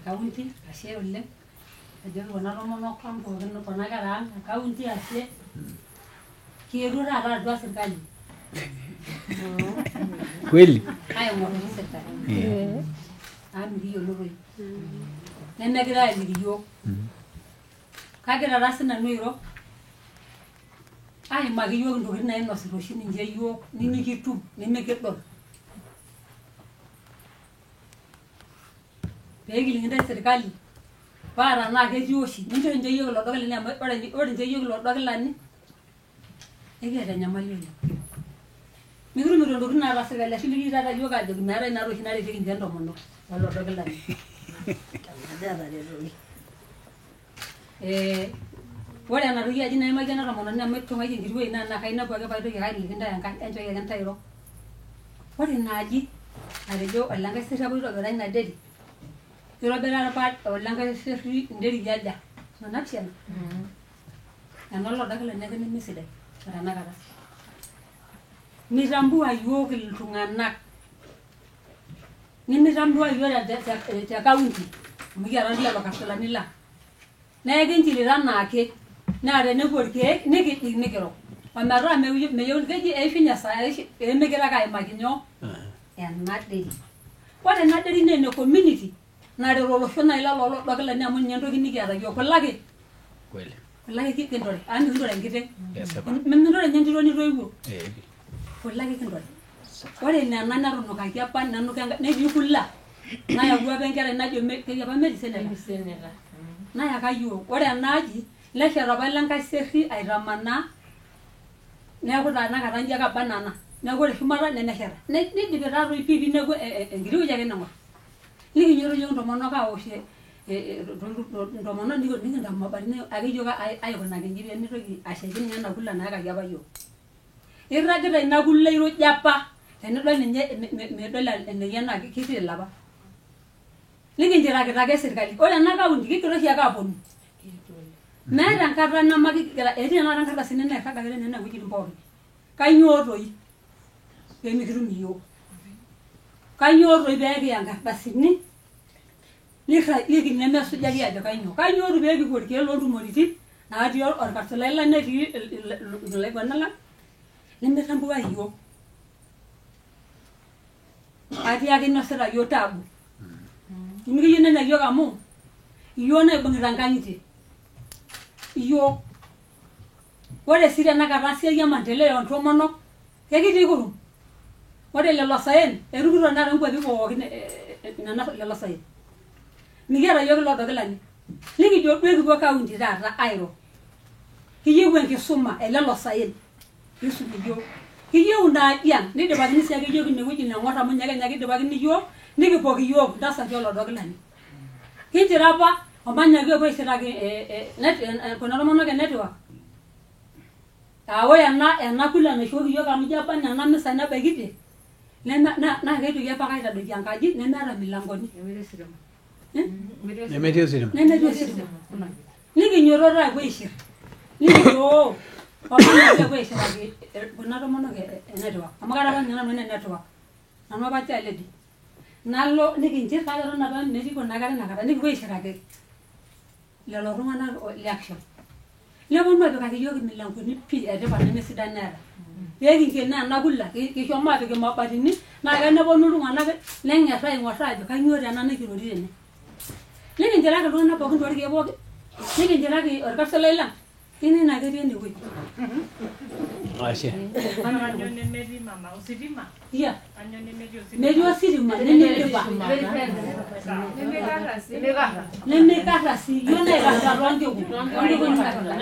kaunti, ashe oleng. Ajoki kuna tomonok ang pookin, kuna kera ang, kaunti ashe. Kietuo taata atua serkali. Kweli. Aing'or oshi serkali. Amu mikiyiolo toi. Nemegira aliki yiok. Kagira taa sinanu airo. Aimaki yiok intokitin nainosita oshi ninche yiok nimikitum nimikidol. Peekiliki ntae serkali paa tenaa ketii oshi nincho ninche yiok ilo dokilani amu ore ninche yiok ilo dokilani ekiata enyamali oleng. Mikitumito intokitin naata serkali ashu likiki taata yiok ajoki meetae naata oshi naretieki ninche intomonok olo dokilani. Ajo ataretoki. Ore ena toki aji naimaki ena tomononi amu etung'aitie enkiti wueji naa kainepu ake paitoki kailiki ntae enkae enchoki ake ntae iro. Ore ina aji atejo olenkae sirri apa oitobira ina deri. Kitobira apa olenkae sirri nderi aja napishana. Enolo dakilani ake nemesidai tenakata. Mitambua yiok iltung'anak. Nimitambua yiok te kaunti amu kiata lelo kasulani lang. Naa ekinchirita anaake. Naa tenepuo irkeek nikijing nikiro. Ometaa meyieu keji eishunye saa migira ake aimaki nyoo ena deri. Ore ena deri naa ene community naret olosho nai lolo dokilani amu ninye entoki nikiata yiok kulaki. Kweli. Kulaki kintore. Amu kintore enkiteng. Kesipa. Mintore ninye entito nitoiwuo. Eepi. Kulaki kintore. Ore nena natunukaki apa nanuka netii kula. Nayawua apa enkerai najo keji apa mediseneta. Nayaka yiok. Ore ena aji nesheta apa lenkae sirri aitamanaa neeku tanakata nji ake aba nana. Neeku ore shumata nemesheta. Nidipi taatoi piipi neeku enkiti wueji ake neng'or. Nikinyoto yiok intomonok awosh intomonok nikintamu mabatini ake yiok aikunaki nji peemitoki ashaiki ninye ena kula nayakaki apa yiok. Irragita ina kula iroji apa tenidol ninye medol eneyia naa kitil apa. Nikinchirakita ake serkali. Ore ena kaunti kigira oshi ake aponu. Meeta enkata namakigira etii tenakata nkardasini nairragaki nena wuejitin pookin. Kainyoo toi peemikitum iyiok. Kainyoo toi peekiya nkardasini nirragieki nemesujaki ajo kainyoo. Kainyoo toi peekipuo irkeek lootumoritin natii orkarsulai lang netii ilaiguanak lang nemitambua iyiok. Ati ake inosita yiok taabu. Mikiyieu nenya yiok amu iyiok naibung'ita nkang'itie. Iyiok. Ore sii tenakata siai e maendeleo ontomonok kekitii kurum. Ore lelo saen erukito tenakata nkuapi pookin nena lelo saen. Mikiata yiok ilo dokilani. Nikijo duo ekipuo kaunti taata airo. Kiyieu enkisuma elelo saen. Kisumi yiok. Kiyieu inaaji ang nidipakini sii ake yiok inewueji neng'or amu nyakenya kidipakini yiok nikipoki yiok ntasati olo dokilani. Kinchira apa omanyaki epuo aishiraki kuna tomonok enetiwak. Ore ena kula naishooki yiok amu ijo apa nena misa nebaikitie naa keitoki apa aitadoiki enkaji nemeeta milangoni. Nemetii ositima. Nemetii ositima. Nikinyototo apuo aishir. Nikijo omanyaki epuo aishiraki kuna tomonok enetiwak. Amu kara apa ninye nanu enetiwak. Nanu apa chaledi. Nalo nikinchir kake eton apa metii kuna kera inakata nikipuo aishiraki lelo tung'anak le action. Neponu apikaki yiok imilangoni pii etipat nemesidan neeta. Peekinkenoo ena kula kishomo apik imabatini naa keneponu iltung'anak neng'err aing'orr ajo kainyoo tena nikiroti tene. Nikinchiraki iltung'anak pookin torkeek pookin. Nikinchiraki orkarsulai lang. Kene naa ketii enewueji. Ashe. Anyo nemetii mama ositima. Iya. Anyo nemetii ositima. Metii ositima nemeidipa. Nemikarra sii. Iyiok naikarra toonkiku. Toonkiku nikarra.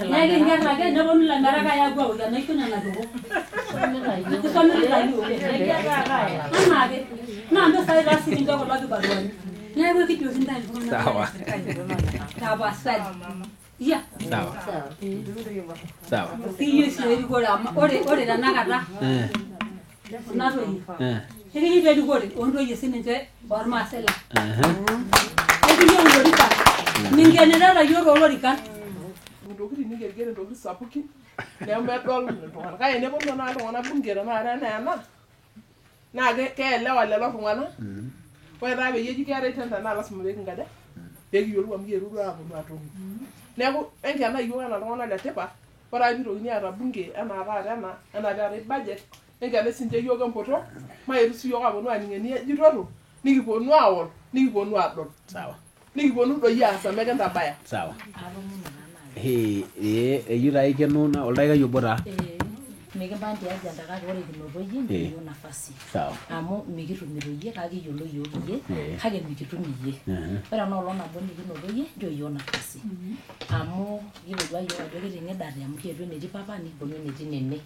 Nekinkerr ake neponu ilamirak aapuo aokie enaisho nena kiku. Kisomirita yiok. Anaake. Naa mpisai taa sii ninche kulo kibaruani. Neeku ekijoki ntae iltung'anak le serkali. Tapasali. iya Sawa. Sawa. kiyo sii erikore amu ore tenakata kuna toyie ekiyieu erikore ontoyie sininche ormaasai lang ekiyieu ilorikan mingenetata yiok toolorikan ntokitin nigerger ntokitin sapukin nemedol iltung'anak kake neponu naa iltung'anak bunge tenakata enaa ena naa keelewa lelo tung'anak ore taa peyie eji keetai tenda naa lasima peekinkaja peekiyiolou amu kietuo duo aaponu aatoni neeku enkena yiok enaa iltung'anak letipat ore ake piitokini aata bunge enaa taata enaa taata budget enkena sinche yiok empoto maetu sii yiok aaponu aning' enijitoto nikiponu aawol nikiponu adol Sawa. nikiponu doi aas amu ekintabaya Sawa. Eyieu taa ikeno oldakikai obo taa. Mikimpanti agenda kake ore kinoto yie nikiyieu nafasi. Sawa. Amu mikitumito yie kake kiyiolo yiok iyie kake mikitum iyie. Ore enoolong nabo nikinoto yie nchoo yiok nafasi. Amu kitoduaa yiok ajo kiting'idate amu kietuo enetii papa nikiponu enetii nene.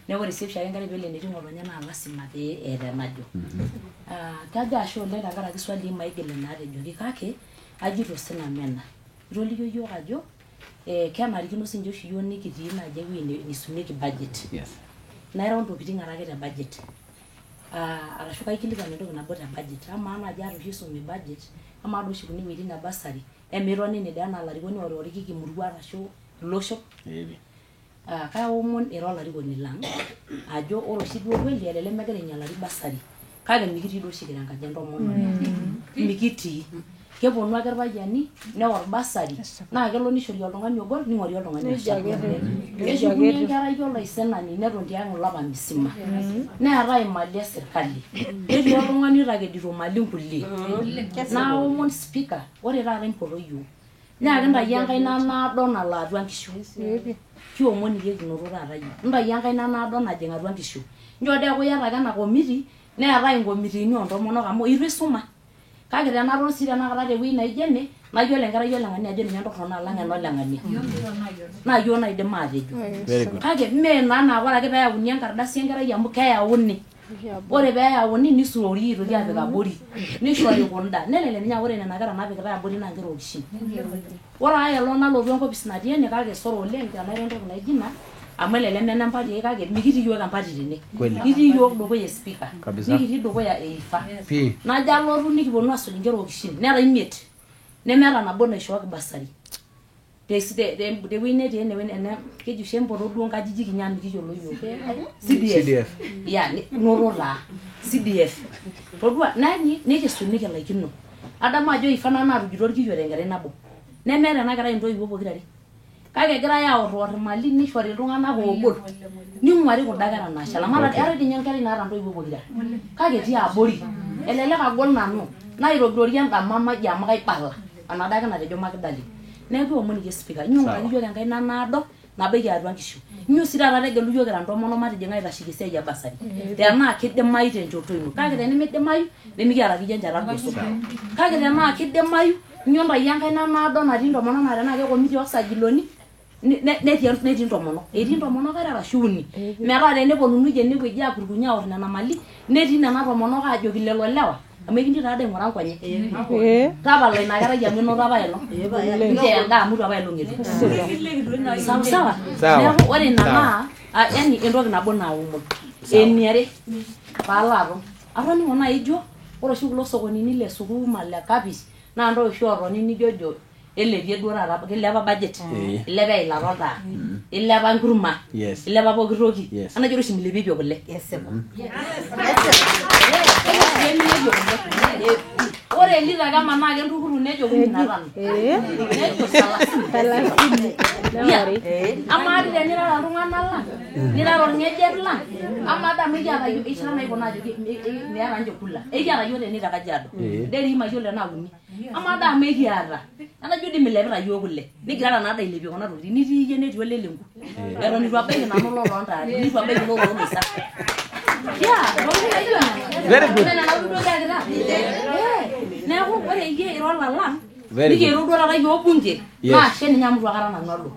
Neeku ore sii oshiake enkare peelo enetii ng'otonye naa lasima pee eeta enajo. Kajo ashe oleng tenkaraki swali maigil naatejoki kake ajito sinanu ena. Itolikio yiok ajo kenarikino sinche oshi yiok nikitii naaji ewueji nisumieki budget. Yes. Nairo ntokitin arake te budget. Arashu kaikilikuan entoki nabo te budget. Amaa naaji ata oshi isumi budget, amaa duo oshi kuna wuejitin e bursary, emitoni nide enaa ilarikoni oorikiki murua arashu ilosho. Kaomon ira olarikoni lang ajo ore oshi duo kweli elelek megira ainyalari bursary. Kake mikitii duo oshi enkaji entomononi. Mikitii. Keponu ake irpayiani neor bursary naa kelo nishori oltung'ani obo ning'ori oltung'ani oshal. Keshukuni enkerai olaisenani neton tiang' olapa misima. Neetai imali esirkali. Netii oltung'ani oitakedito imali nkulie. Naomon speaker ore taata impoto yiok. Nyaaki ntayu enkaina naado nalo atua nkishu. Kiomon iyie kinoto taata yiok. Ntayu enkaina naado najing atua nkishu. Njoo dee kuyata ake ena committee neetai inkomitini oontomonok amu itu isuma. Kake tenaton sii tenakata tewueji naijo ene naa yiolo enkerai oleng'ania ajo ninye entorrono alang enoleng'ania. Naa yiok naidim aatejo. Kake mee naa naa ore ake peeyauni enkardasi enkerai amu keyauni. Ore peeyauni nisurori aitoki apik abori. Nishori kunda. Nelelek ninye ore nena kera naapikitai abori naa nkera okishin. Ore ake elo nalotu enkopis natii ene kake sore oleng tenairo entoki naijo ina amu elelek neme empati ai kake mikitii yiok empati tene. Kitii yiok dukuya speaker. Nikitii dukuya eifa. Najo alotu nikiponu aasuj inkera okishin. Nera imiet. Nemeeta nabo naishooki bursary. Tewueji netii ene keji oshi empoto duo nkajijik inyi amu kiyiolo yiok. CDF. Ya, noto taa. CDF. Todua nani nikisumi kilaikino. Adamu ajo ifana naatujito orkiyo tenkerai nabo. Nemeeta ena kerai intoiwuo pokirare. Kake egirai aoror imali nishori iltung'anak oogol. Ning'uari kunda kera naashal. Eetai dii ninye enkerai naata intoiwuo pokirare. Kake etii abori. Elelek agol nanu. Naitogirori endama maji amu kaibala. Enadake natejo Magdalene. Neeku kiomon iyie speaker. Nyung'uraki yiok enkaina naado nabaiki atua nkishu. Nyoo sii taata tegelu yiok kira ntomonok matijing'a aitasheki esiai e bursary. Tenaa kidimayu tenchoto ino. Kake tenimidimayu nemikiata akeyie enchata irgoso. Kake tenaa kidimayu nyoo ntayu enkaina naado natii ntomonok naa tenaa kekomiti oosajiloni netii ntomonok. Etii ntomonok are arashu uni. Metaa teneponunui enewueji akurunye aor nena mali netii nena tomonok aajoki lelo lewa amu ekintii taada aing'ura nkonyek. Tapala ina kerai amu enoto apa elo. Nchoo endaa amu itu apa elo ng'etu. Sawa. Neeku ore ina naa yani entoki nabo naomon. Eniare paalo aton. Atoning'o naaji ijo ore oshi kulo sokonini le sukuma le kapish naa ntoki oshi ootoni nijojo elepie duo taata kilepa budget. Ilepa eilata oltaa. Ilepa nkurma. Ilepa pooki toki. Enajo oshi milepieki kule. Ore lita kama naa kentukuru nejo 15. Nejo 30. Ama ati tenirara iltung'anak lang. Nirara orng'ejep lang. Ama adamu ekiata yiok eishira naikuna ajo meeta ninche kula. Ekiata yiok tene te Kajiado. Deri mayiolo enaa uni. Ama adamu ekiata. Enajo dii milepita yiok kule. Nigirara naada ailepie kuna tokitin. Nitii iyie netii olelenku. Eton itu abaiki nanu loloontaani. Nitu abaiki lolooloisa. Very good. Neeku ore iyie ira olalang nikiiro duo taata yiok bunge naa ashe ninye amu itu akata nanu alo.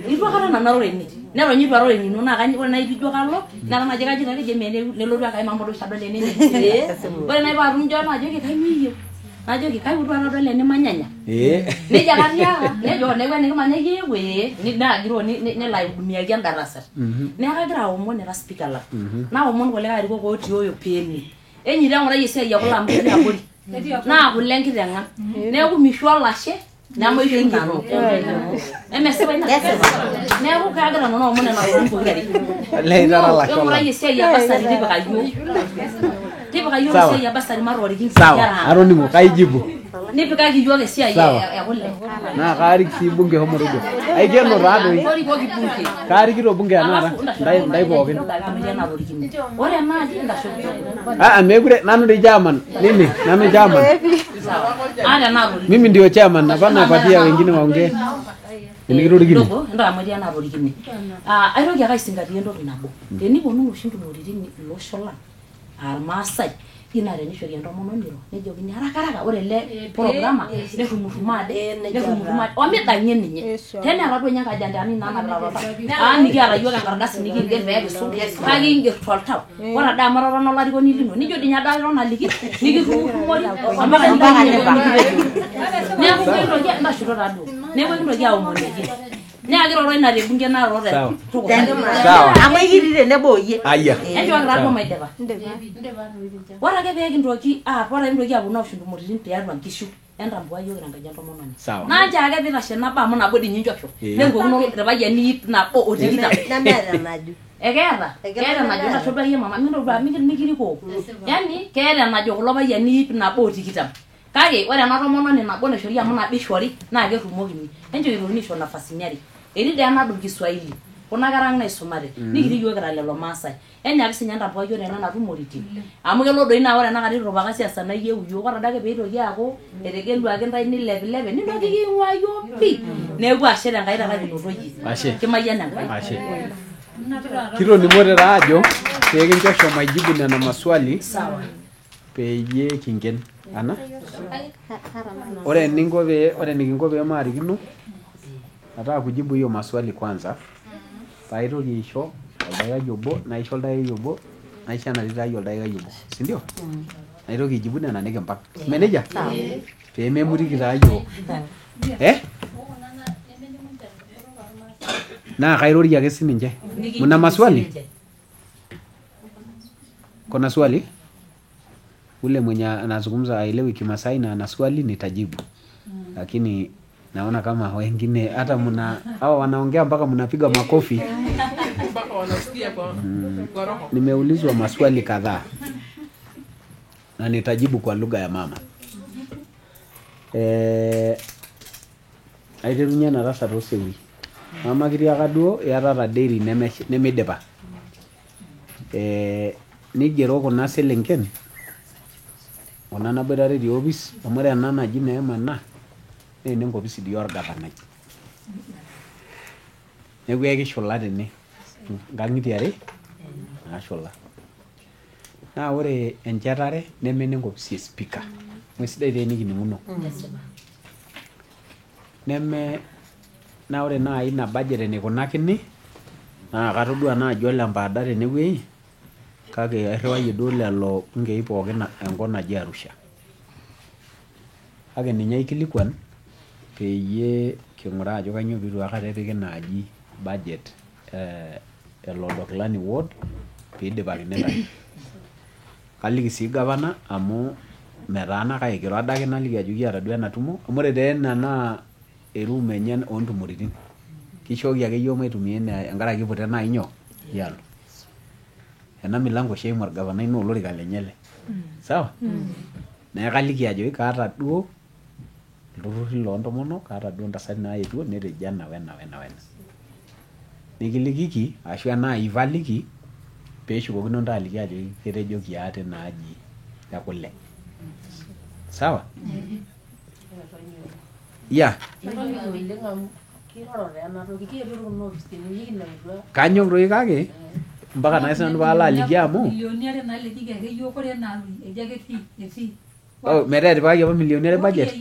Itu akata nanu alo ene. Neton itu alo ene naa ore naaji piijo kalo nara naji kaji natejo nelotu enkai mambo duo adol ene. Ore naaji paatum njoo najoki kainyoo iyieu. najoki kaiutu adol enimanyanya eh katiaka nejo newe nikimanyayie we nagiro nelo aihudumiaki endarasa neeku kagira aomon era speaker lang naomon kulikae arikok otii oyo peeni enyita ng'urai esiai ekulo amu ketii abori naa kule enkiteng'a neeku mishu olashe namoisho nanu emesipa ina neeku kagira nanu aomon nena tokitin pokirare ng'urai esiai ebasari tipika yiok esiai ebasari matoriki sawa atoning'o kaijibu nipikaki yiok esiai ekule naa kaarik sii bunge homo rujo aikeno taadoi orikoki bunge kaarikito bunge enakata ndai pookin ore enaaji intashoki mekure nanu ndi chairman nanu chairman ata enatorikine mimi ndio chairman hapana napatia wengine waongee nikitorikine ndio amodia enatorikine aitoki ake aisingatia entoki nabo teniponu oshi ntumoritin ilosho lang irmaasai ina tenishori entomononi nejokini haraka ore ele programa nerumuruma ade omidang'ie ninye tena atadua nye nkajandani nanapita nikiata yiok enkardasi nikinger pee kisum kake inger toltau ore ade amu etotona olarikoni lino nijo dii nye ade eton aliki nikitumori neeku kintoki entashuto taduo neeku kintoki aomoniki neakiroro ina tebunge naroro sawa amu ikiti tenebo oyie aya enchooki taduo maidipa ore ake pee kintoki aponu awosh ntumoritin tiatua nkishu entambua yiok tenkaji entomononi naanche ake piitashe nabo amu nabo dii nyinchosho nenkokino irpayiani ip nabo otikitam nemeeta enajo keeta enajo ntasho yie mama mintoki mikirikoo yani keeta enajo kulo payiani ip nabo otikitam kake ore ena tomononi nabo naishori amu nabo ishori naa ketumokini enchokitokini aisho nafasini are etii dee enadung Kiswahili kuna kera ang' naisumate nikiti yiok kira lelo maasai enyaaki sinye entambua yiok tena natumoritin amu kelo doi naa ore enakata itupaka siasa nayieu yiok ore adake peitoki aaku etegeluaki ntae nilepilepe nintoki king'ua yiok pi neeku ashe tenkai takakinoto yie kimayian enkai kitoning'ote taa ajo pee kinchosho maijibu nena maswali peyie kingen ana ore nikinko pee maarikino nataka kujibu hiyo maswali kwanza paitoki aisho oldaikai obo naisho oldaikai obo naisho enatitai oldaikai obo si ndio naitoki aijibu nena nikimpang meneja pee memuriki taa yiok naa kairori ake sininche mna maswali kuna swali ule mwenye anazungumza aelewi Kimasai na ana swali nitajibu lakini naona kama wengine hata hao wanaongea mpaka mnapiga makofi mpaka wanasikia kwa roho. Nimeulizwa maswali kadhaa na nitajibu kwa lugha ya mama. Aiterunye na rasa tosewi. Mama kiriaka duo yatata dairy nemidipa. Nigero kuna selenken ona naboitare di office amu ore ena naji Neema naa enenkopisi dii orgavanai. Neeku ekishula tene nkang'itie are naashula. Naa ore enchetare nemenenkopisi speaker. Mesidai tenikining'uno. Naa ore nai ina budget enikunakini naa katodua naaji ole mpaada tenewueji kake airriwayie duo lelo bungei pookin enkop naji Arusha. Kake ninye aikilikuan peyie king'uraa ajo kanyioo piitu aikata epiki naaji budget Lodoklani ward piidipakini ntae. Kaliki sii gavana amu metaana kake kiro adake naliki ajo kiata duo ena tumo amu ore taa ena naa eroom enye oontumoritin. Kishooki ake yiok maitumia enkaraki iputa nai nyoo yalo. Ena milango oshi eimu orgavanai naa olorika lenye ele. Sawa? Neeku kaliki ajo kaata duo ilturrurri loontomonok, kaata duo ntasati naaetuo netejo ena wena. Nikilikiki ashu enaa ivaliki peeshukokino ntae aliki ajo ketejoki ate naaji ekule. Sawa? Ya. Kanyok doi kake mpaka naa sinanu paalo aliki amu metaa etipikaki apa milioni are budget?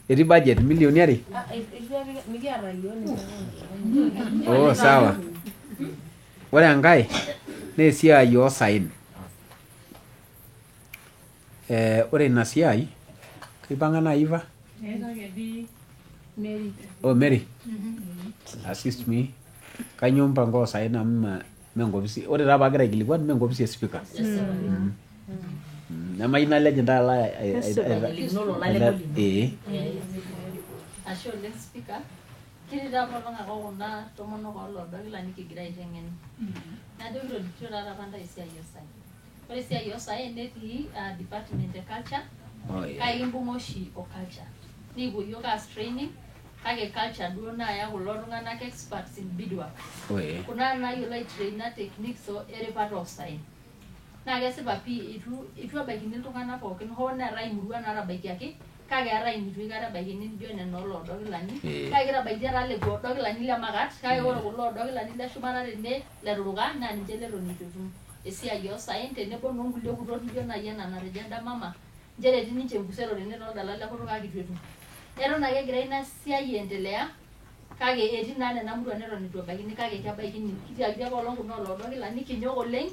Etii budget milioni are? Oh, sawa. Ore enkae naa esiai oosaen. ore ina siai kipanga na Iva Mary assist me kanyo mpango sai na mengopisi ore taa pagira aikilikuan mengopisi speaker nama ina legend ala ashe oleng speaker kirita apa kuna tomonok olodo kila nikigira aitengen najo kitoditio taata apa ntae esiai osai ore esiai osai netii department e culture kai kimbung'a oshi o culture nikipuo yiok aas training kake culture duo naaya kulo tung'anak experts in beadwork kuna nayiolo aitraina techniques eripata osaen naa kesipa pii itu abaikini iltung'anak pookin hoo neetai imurua naatabaikiaki kake eetai initu aikata ebaikini nijo nena oloodokilani kake kitabaikia taa lekua oodokilani lemakat kake ore kulo oodokilani leshumata tene leturuka naa ninche leton itu etum esiai osaen tenebo noonkulie kutot nijo naaji ena natejo enda mama nchere etii ninche enkusero tene toldala lekutuk kake itu etum eton ake egira ina siai endelea kake etii naa nena murua neton itu ebaikini kake kebaikini kitiakitia apaelong kuna oloodokilani kinyok oleng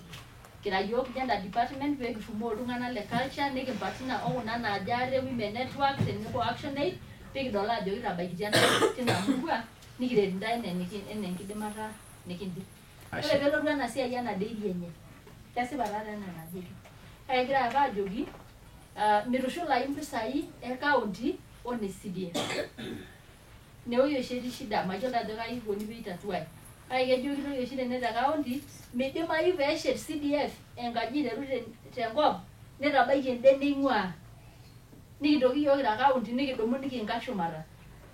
kira yiok gender department pee kitumoo iltung'anak le culture nikimpatina okuna naajo ate women network tenebo action aid pee kidol ajo kitabaikitia tina murua nikiret ntae enaa enkidimata nikindip ore peelotu ena siai ena dairy enye kesipa taata ena najoki kake kigira apa ajoki mitushulai impisai e county one CDF neoyo oshi etii shida mayiolo ajo kai ikoni pee itatuai kake kejokitoi oshi tene te county midimayu peeshet CDF enkaji iteru tenkop nitabaiki ende neing'ua nikitoki yiok ina county nikidumu nikinka shumata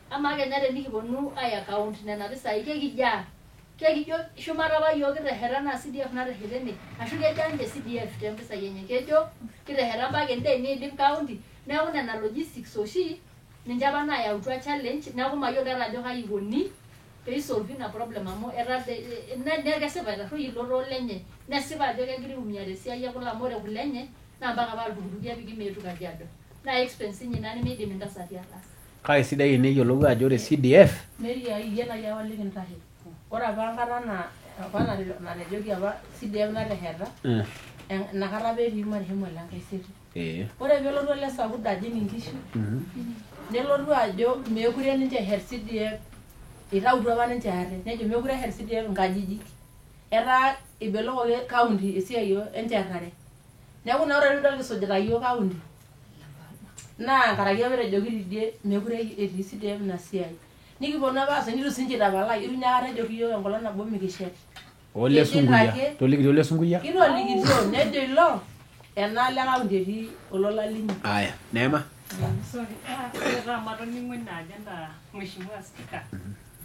amaa kenya tenikiponu ai account nena pisai kekijo shumata apa yiok kitesheta naa CDF natesheta ene ashu kejo ninche CDF tempisai enye kejo kitesheta mpaka ende niidim county neeku nena logistics oshi ninche apa naayautua challenge neeku mayiolo ajo kai ikoni pee isolve ina problem amu kesipa etarruoyie ilotoo lenye nesipa ajo kegira aiumia tesiai ekula amu ore kule enye naa mpaka apa iltukutuki epiki meetu Kajiado naa expense inyi ina nemeidim intasati ataas kake sidai eneyiolou ajo ore CDF iyie nai apa likintashe ore apa enkata apa natejoki apa CDF natesheta inakata apa etii marehemu Lenkaiseri ore peelotu ele Sakuda ajing inkishu nelotu ajo meekure ninche eshet CDF itautua apa ninche ate nejo meekure eshet CDF inkajijik etaa ibelekoki county esiai enchetare neeku naa ore piidol kisujita yiok county naa nkaraki apa etejoki tidie meekure etii CDF ina siai nikiponu apa aas nitu sinche itapalai itu inyaakata ejoki yiok enkolong nabo mikishet ole sunguya kitolikitio nejo ilo enaalo e county etii olola linyi aya Neema sorry taa matoning'o ina agenda mheshimiwa speaker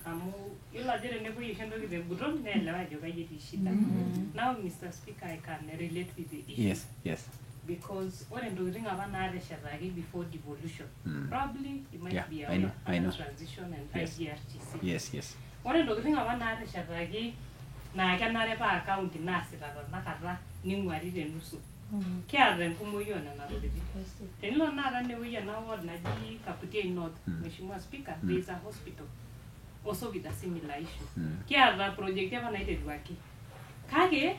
amu yiolo ajo tenepuoi aisho entoki teguton neelewa ajo kai etii shida now Mr. Speaker I can relate with the issue yes because ore ntokitin apa naateshetaki before devolution probably it might be I know. transition and IGRTC yes ore ntokitin apa naateshetaki naa kenare paa county naasita tanakata ning'uari tenusu kiata enkumoki onena tokitin tenilo naata newueji ena ward naji Kaputiei North Mheshimiwa Speaker there is a hospital also with a similar issue kiata project apa naiteruaki kake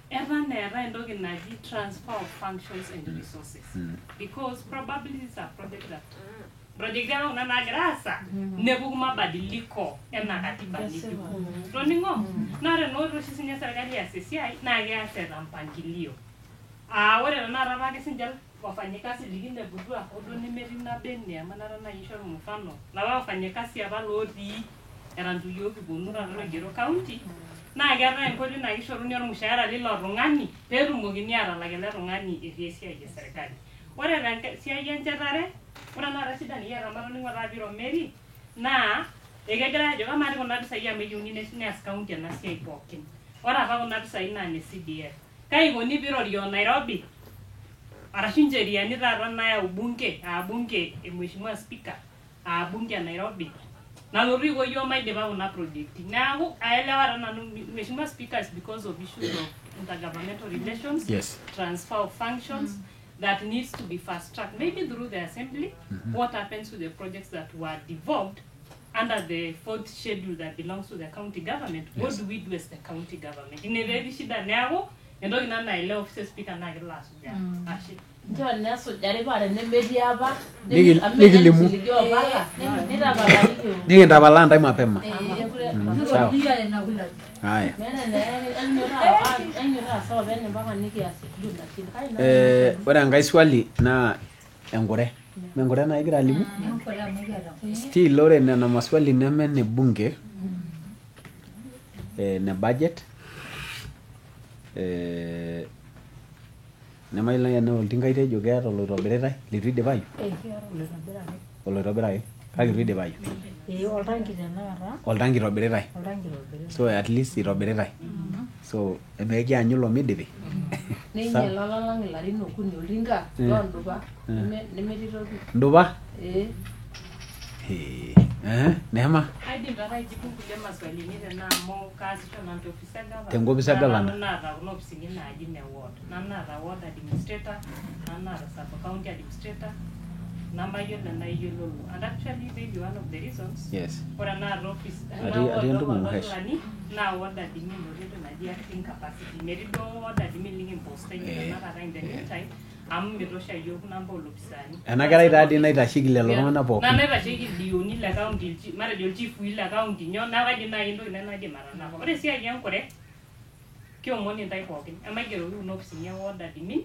eton eetai entoki naji transfer of functions and resources because probably this is a project apa kuna naagira aasa nepuku mabadiliko ena katiba nitu toning'o naa tenooto oshi sinye serkali eas esiai naa keas eeta mpangilio ore tenakata apa ake sinche wafanyikazi likineputua oduo nemetii ina bene amu nara naaji aishoru mfano lapa wafanyikazi apa lotii eton itu yiok kiponu taata loigero county naa keetai enkoitoi naa kishoruni ormushaara lilo tung'ani peetumokini aatalak ele tung'ani etii esiai e serkali ore tesiai enchetare ore naata shida nikiata matoning'o taa Biro Mary naa ekegira ajo kamaati kuna pisai amu eyieuni neas county ena siai pookin ore apa kuna pisai naa ne CDF kai ikoni piirorio Nairobi arashu ncheriani taata nayau bunge e Mheshimiwa Speaker bunge Nairobi nalotu iko yiok maidipa kuna project neeku aelewa taa nanu Mheshimiwa Speaker is because of issues of intergovernmental relations transfer of functions that needs to be fast tracked maybe through the assembly what happens to the projects that were devolved under the fourth schedule that belongs to the county government what do we do as the county government ine shida neeku entoki naelewa office speaker naa kila asujaa ashe Njoo nesujari paa tenemetii apa. Nikilimu. Nitapalaki yiok. Nikintapalaa ntae mapema. Sawa. Haya. Ore enkae swali naa enkure. Menkure naa igira alimu? Still ore nena maswali neme ne bunge, ne budget, nemayiolo naaji enaa oltinka itejo keeta oloitobiritai litu idipayu? Oloitobiraki kake itu idipayu. Oltanki tenakata. Oltanki itobiritai. So at least itobiritai. So emekianyu ilo midipi. Neinyala olalang ilarin okuni oltinka loondupa nemetii toki. Ndupa? Neema? Aidim taata aijibu kulie maswalini tena amu kaasisho nanu teofisi egavana. Tenkopisi egavana. Nanu naata kuna opisini naaji ne ward. Nanu naata ward administrator, nanu naata sub-county administrator, namayiolo enaa iyiololo. And actually maybe one of the reasons. Yes. Ore enaata office Atii entumo muhesh. naa ward admin oreto naji acting capacity. Metii duo ward admin likimposta iyie tenakata in the meantime. Amu metosha yiok namba olopisani. Ena kerai taadii naitasheki lelo tung'anak pookin. Na naitasheki ildioni le county, matejo ilchiefui le county nyoo, naa kaidim naaji entoki naidim atanapa. Ore esiai enkure, kiomoni ntae pookin, emaigeroki kuna opisini e ward admin,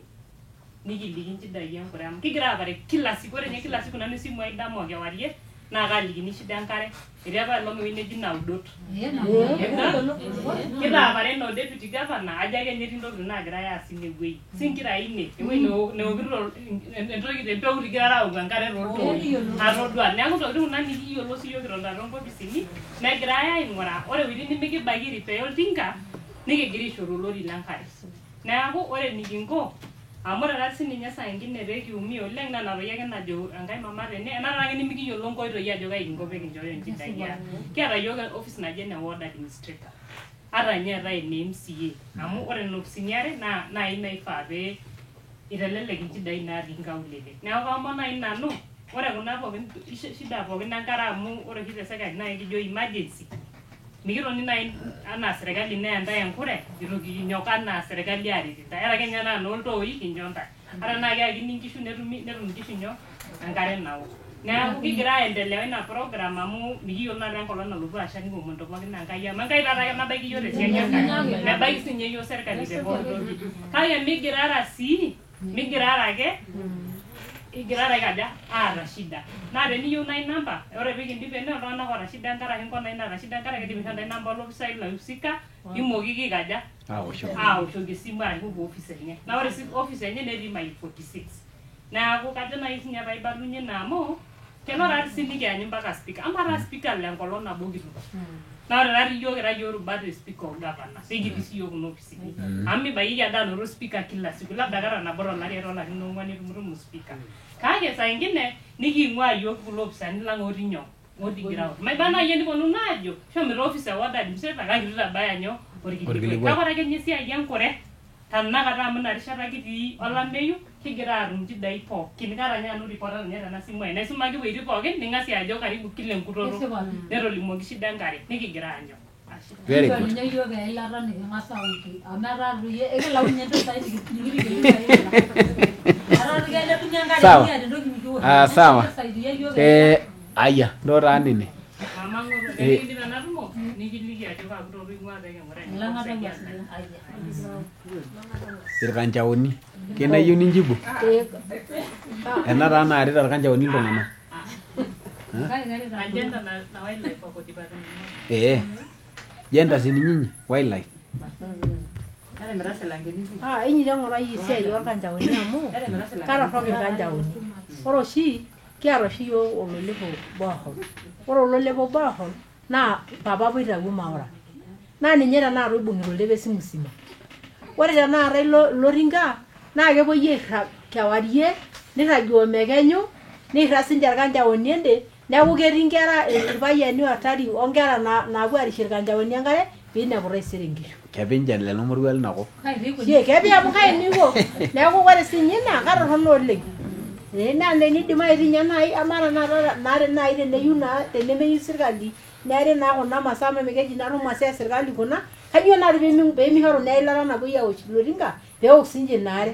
nikiliki nchidai enkure amu kigira aapare kila siku, ore ninye kila siku nanu esimu ai dama kewarie, naa kaalikini shida enkare. Etii apa olong ewueji neji naudot. Kitaapare no deputy governor ajo ake etii ntokitin naagirai aas inewueji. Sinkirai ine, ewueji neokito entoki tempeut igira aauku enkare tooltooi. Atodua. Neeku ntokitin kuna nikiyiolo siiyiok kitonita toonkopisini, negirai aing'uraa. Ore ewuejitin nemikibaiki repair oltinka, nikigira aishoru olori lenkare. Neeku ore nikinko, amu ore taata sininye saa ingine pee kiumia oleng naa enatoki ake najo enkae mama tene, enare ake nemikiyiolo nkoitoi ajo kai kinko pee kinchooyo nchidai ang. Kiata yiok office naji ene ward administrator. Ata ninye eetae ene MCA. Amu ore nena opisini are naa nai naifaa pee itelelek nchidai natii nkaulele. Neeku kaomon nai nanu, ore kuna pookin shida pookin enkare amu ore oshi te serkali naa kijo emergency. Mikitoni nai anaa serkali neya ntae enkure, itu kinyok anaa serkali aaret ntae. Ore ake ninye enaa nooltooi kincho ntae. Ata naa keyakini nkishu netum nkishu nyoo enkare nawok. Neeku kigira aendelea ina program amu mikiyiolo naata enkolong nalotu asha nikiomon pookin Enkai amu Enkai taata ake nabaiki yiok tesiai enkare. Mebaiki siinye yiok serkali te pooki toki. Kake migirara sii, migirara ake igirara aikaja aata shida. Naa teniyieu nai namba, ore pee kindip ene oltung'anak oota shida enkare ashu nkonai naata shida enkare kidim aishoo ntae namba olopisai loihusika, imokiki aikaja aawoshoki esimu arashu kwa office enye. Naa ore office enye netii mile 46. Neeku kajo nai siinye paibalunye ina amu kelo taati sii nikianyu mpaka speaker. Ama taa speaker le nkolong nabo kitum. Naa ore taati yiok kira yiok rubat e speaker orgavana, nikitii sii yiok kuna opisini. Amu mibaiki ake anoto speaker kila siku, labda kata nabo tolari ashu toolarin oong'uan itumutumu speaker. Kake saa ingine nikiing'ua yiok kulo opisani lang otii nyoo, otii ground. Maiba nai eniponunu aajo shomoita office e ward administrator kake itu itabaya nyoo orkilikuai. Kake ore ake ninye esiai enkure tenakata amu ina rishata kitii olameyu, kigira aatum nchidai pookin. Kaata ninye nanu reporter ninye tena simu ai. Naisumaki iwueitin pookin, ning'asie ajo karibu kila enkutoto netolimuoki shida enkare, nikigira aanyu. Very good. Ninye yiok eilata niking'as auki. Amu etaa doi ekilaunye mpisai nikirikilikuai eilata. Sawa. Sawa. Aya, ndo taa nene. Mama ng'oto, tenikidip ena tumo, nikiliki ajo kakutoto ing'ua pee king'uraa Irkanchaoni. Kenayieu ninjibu? Ena taa naarita irkanchaoni iltung'anak. Agenda na wildlife wako department. Gender si ninyi wildlife. Inyito ng'urai esiai orkanchaoni amu katorrok irkanchaoni. Ore oshi kiata oshi yiok ololepo borehole. Ore ololepo borehole naa papa apa oitawuo Maura. Naa ninye tenakata oibung'ita olepo esimusima. Ore tenakata ilo ringa naa kepuoi airrag kewarie, nirragi omekenyu, nirrag sinche irkanchaoni ende, neeku ketii nkera irpayiani hatari onkera naapuo arishie irkanchaoni enkare piinepu taisere nkishu. Kepinjan lelo moruak linakop. Kepi amu kai niko. Neeku ore siinye ina katorrono oleng. Naa tenidim aitinye nai amara naare nai teneyieu naa tenemeyieu sirkali neeri naa kuna masaa amu keji naa masaa esirkali kuna Kanyo nari peming'oru naa eilata napuoi awosh ilo tinka peewok siinche ina are.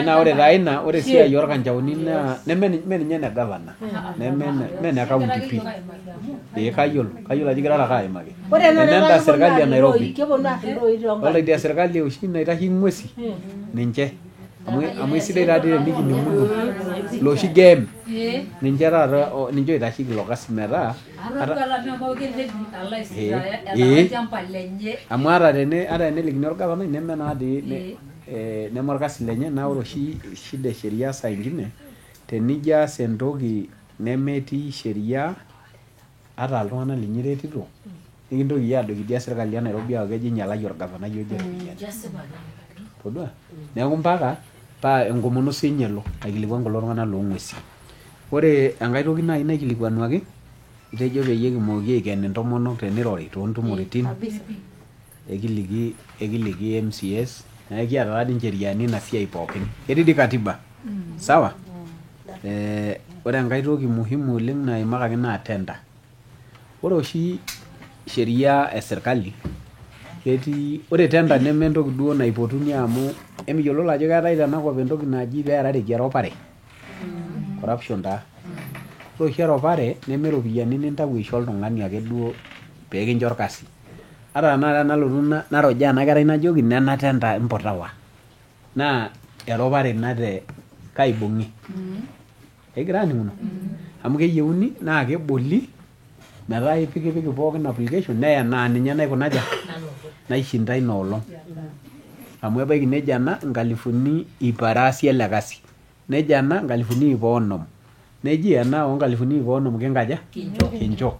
Naa ore taa ina, ore esiai orkanchaoni naa neme ninye ene gavana, neme ene county pii. Kayiolo ajo kirara ake aimaki. Enenda serkali e Nairobi. Keponu aar iltooi toonkaik. Ore idia serkali oshi naitasheki ng'uesi ninche. Amu isidai taadii tenikining'uno looshi game ninche taata ninche oitasheki ilo kasi metaa amu ata tenelikini orgavanai neme naadii neme orkasi lenye naa ore oshi shida e sheria saa ingine tenijo aas entoki nemetii sheria ata iltung'anak linyi iretito nikintoki iyie adoki idia serkali e Nairobi aaku kejo inyialayie orgavanai oje iropiyiani. Todua neeku mpaka paa enkomono siinye elo aikilikuan kulo tung'anak loong'uesi. Ore enkae toki naaji naikilikuanuaki itejo peyie kimooki aiken intomonok tenirori toontumoritin ekiliki MCAs neeku kiata taadii incheriani ina siai pookin. Ketii dii katiba. Sawa? Ore enkae toki muhimu oleng naimakaki naa tender. Ore oshi sheria e serkali ketii ore tender neme entoki duo naipotuni amu emiyiololo ajo keetae tenakop entoki naji peerareki eropare. Corruption taa. Ore oshi eropare neme iropiyiani nintau aisho oltung'ani ake duo peekincho orkasi. Ata tenakata nalotu narojaa ena kerai najoki nena tender impotawa. Naa eropare ina te kaibung'i. Egira aaning'uno? Amu keyieuni naa keboli metaa ipikipiki pookin application neya naa ninye naikunaja naishinda ina olong. Amu ebaiki nejo ena 1,000 aasie ele kasi. Nejo ena 50,000. Neji ena 50,000 kinkaja? Kincho.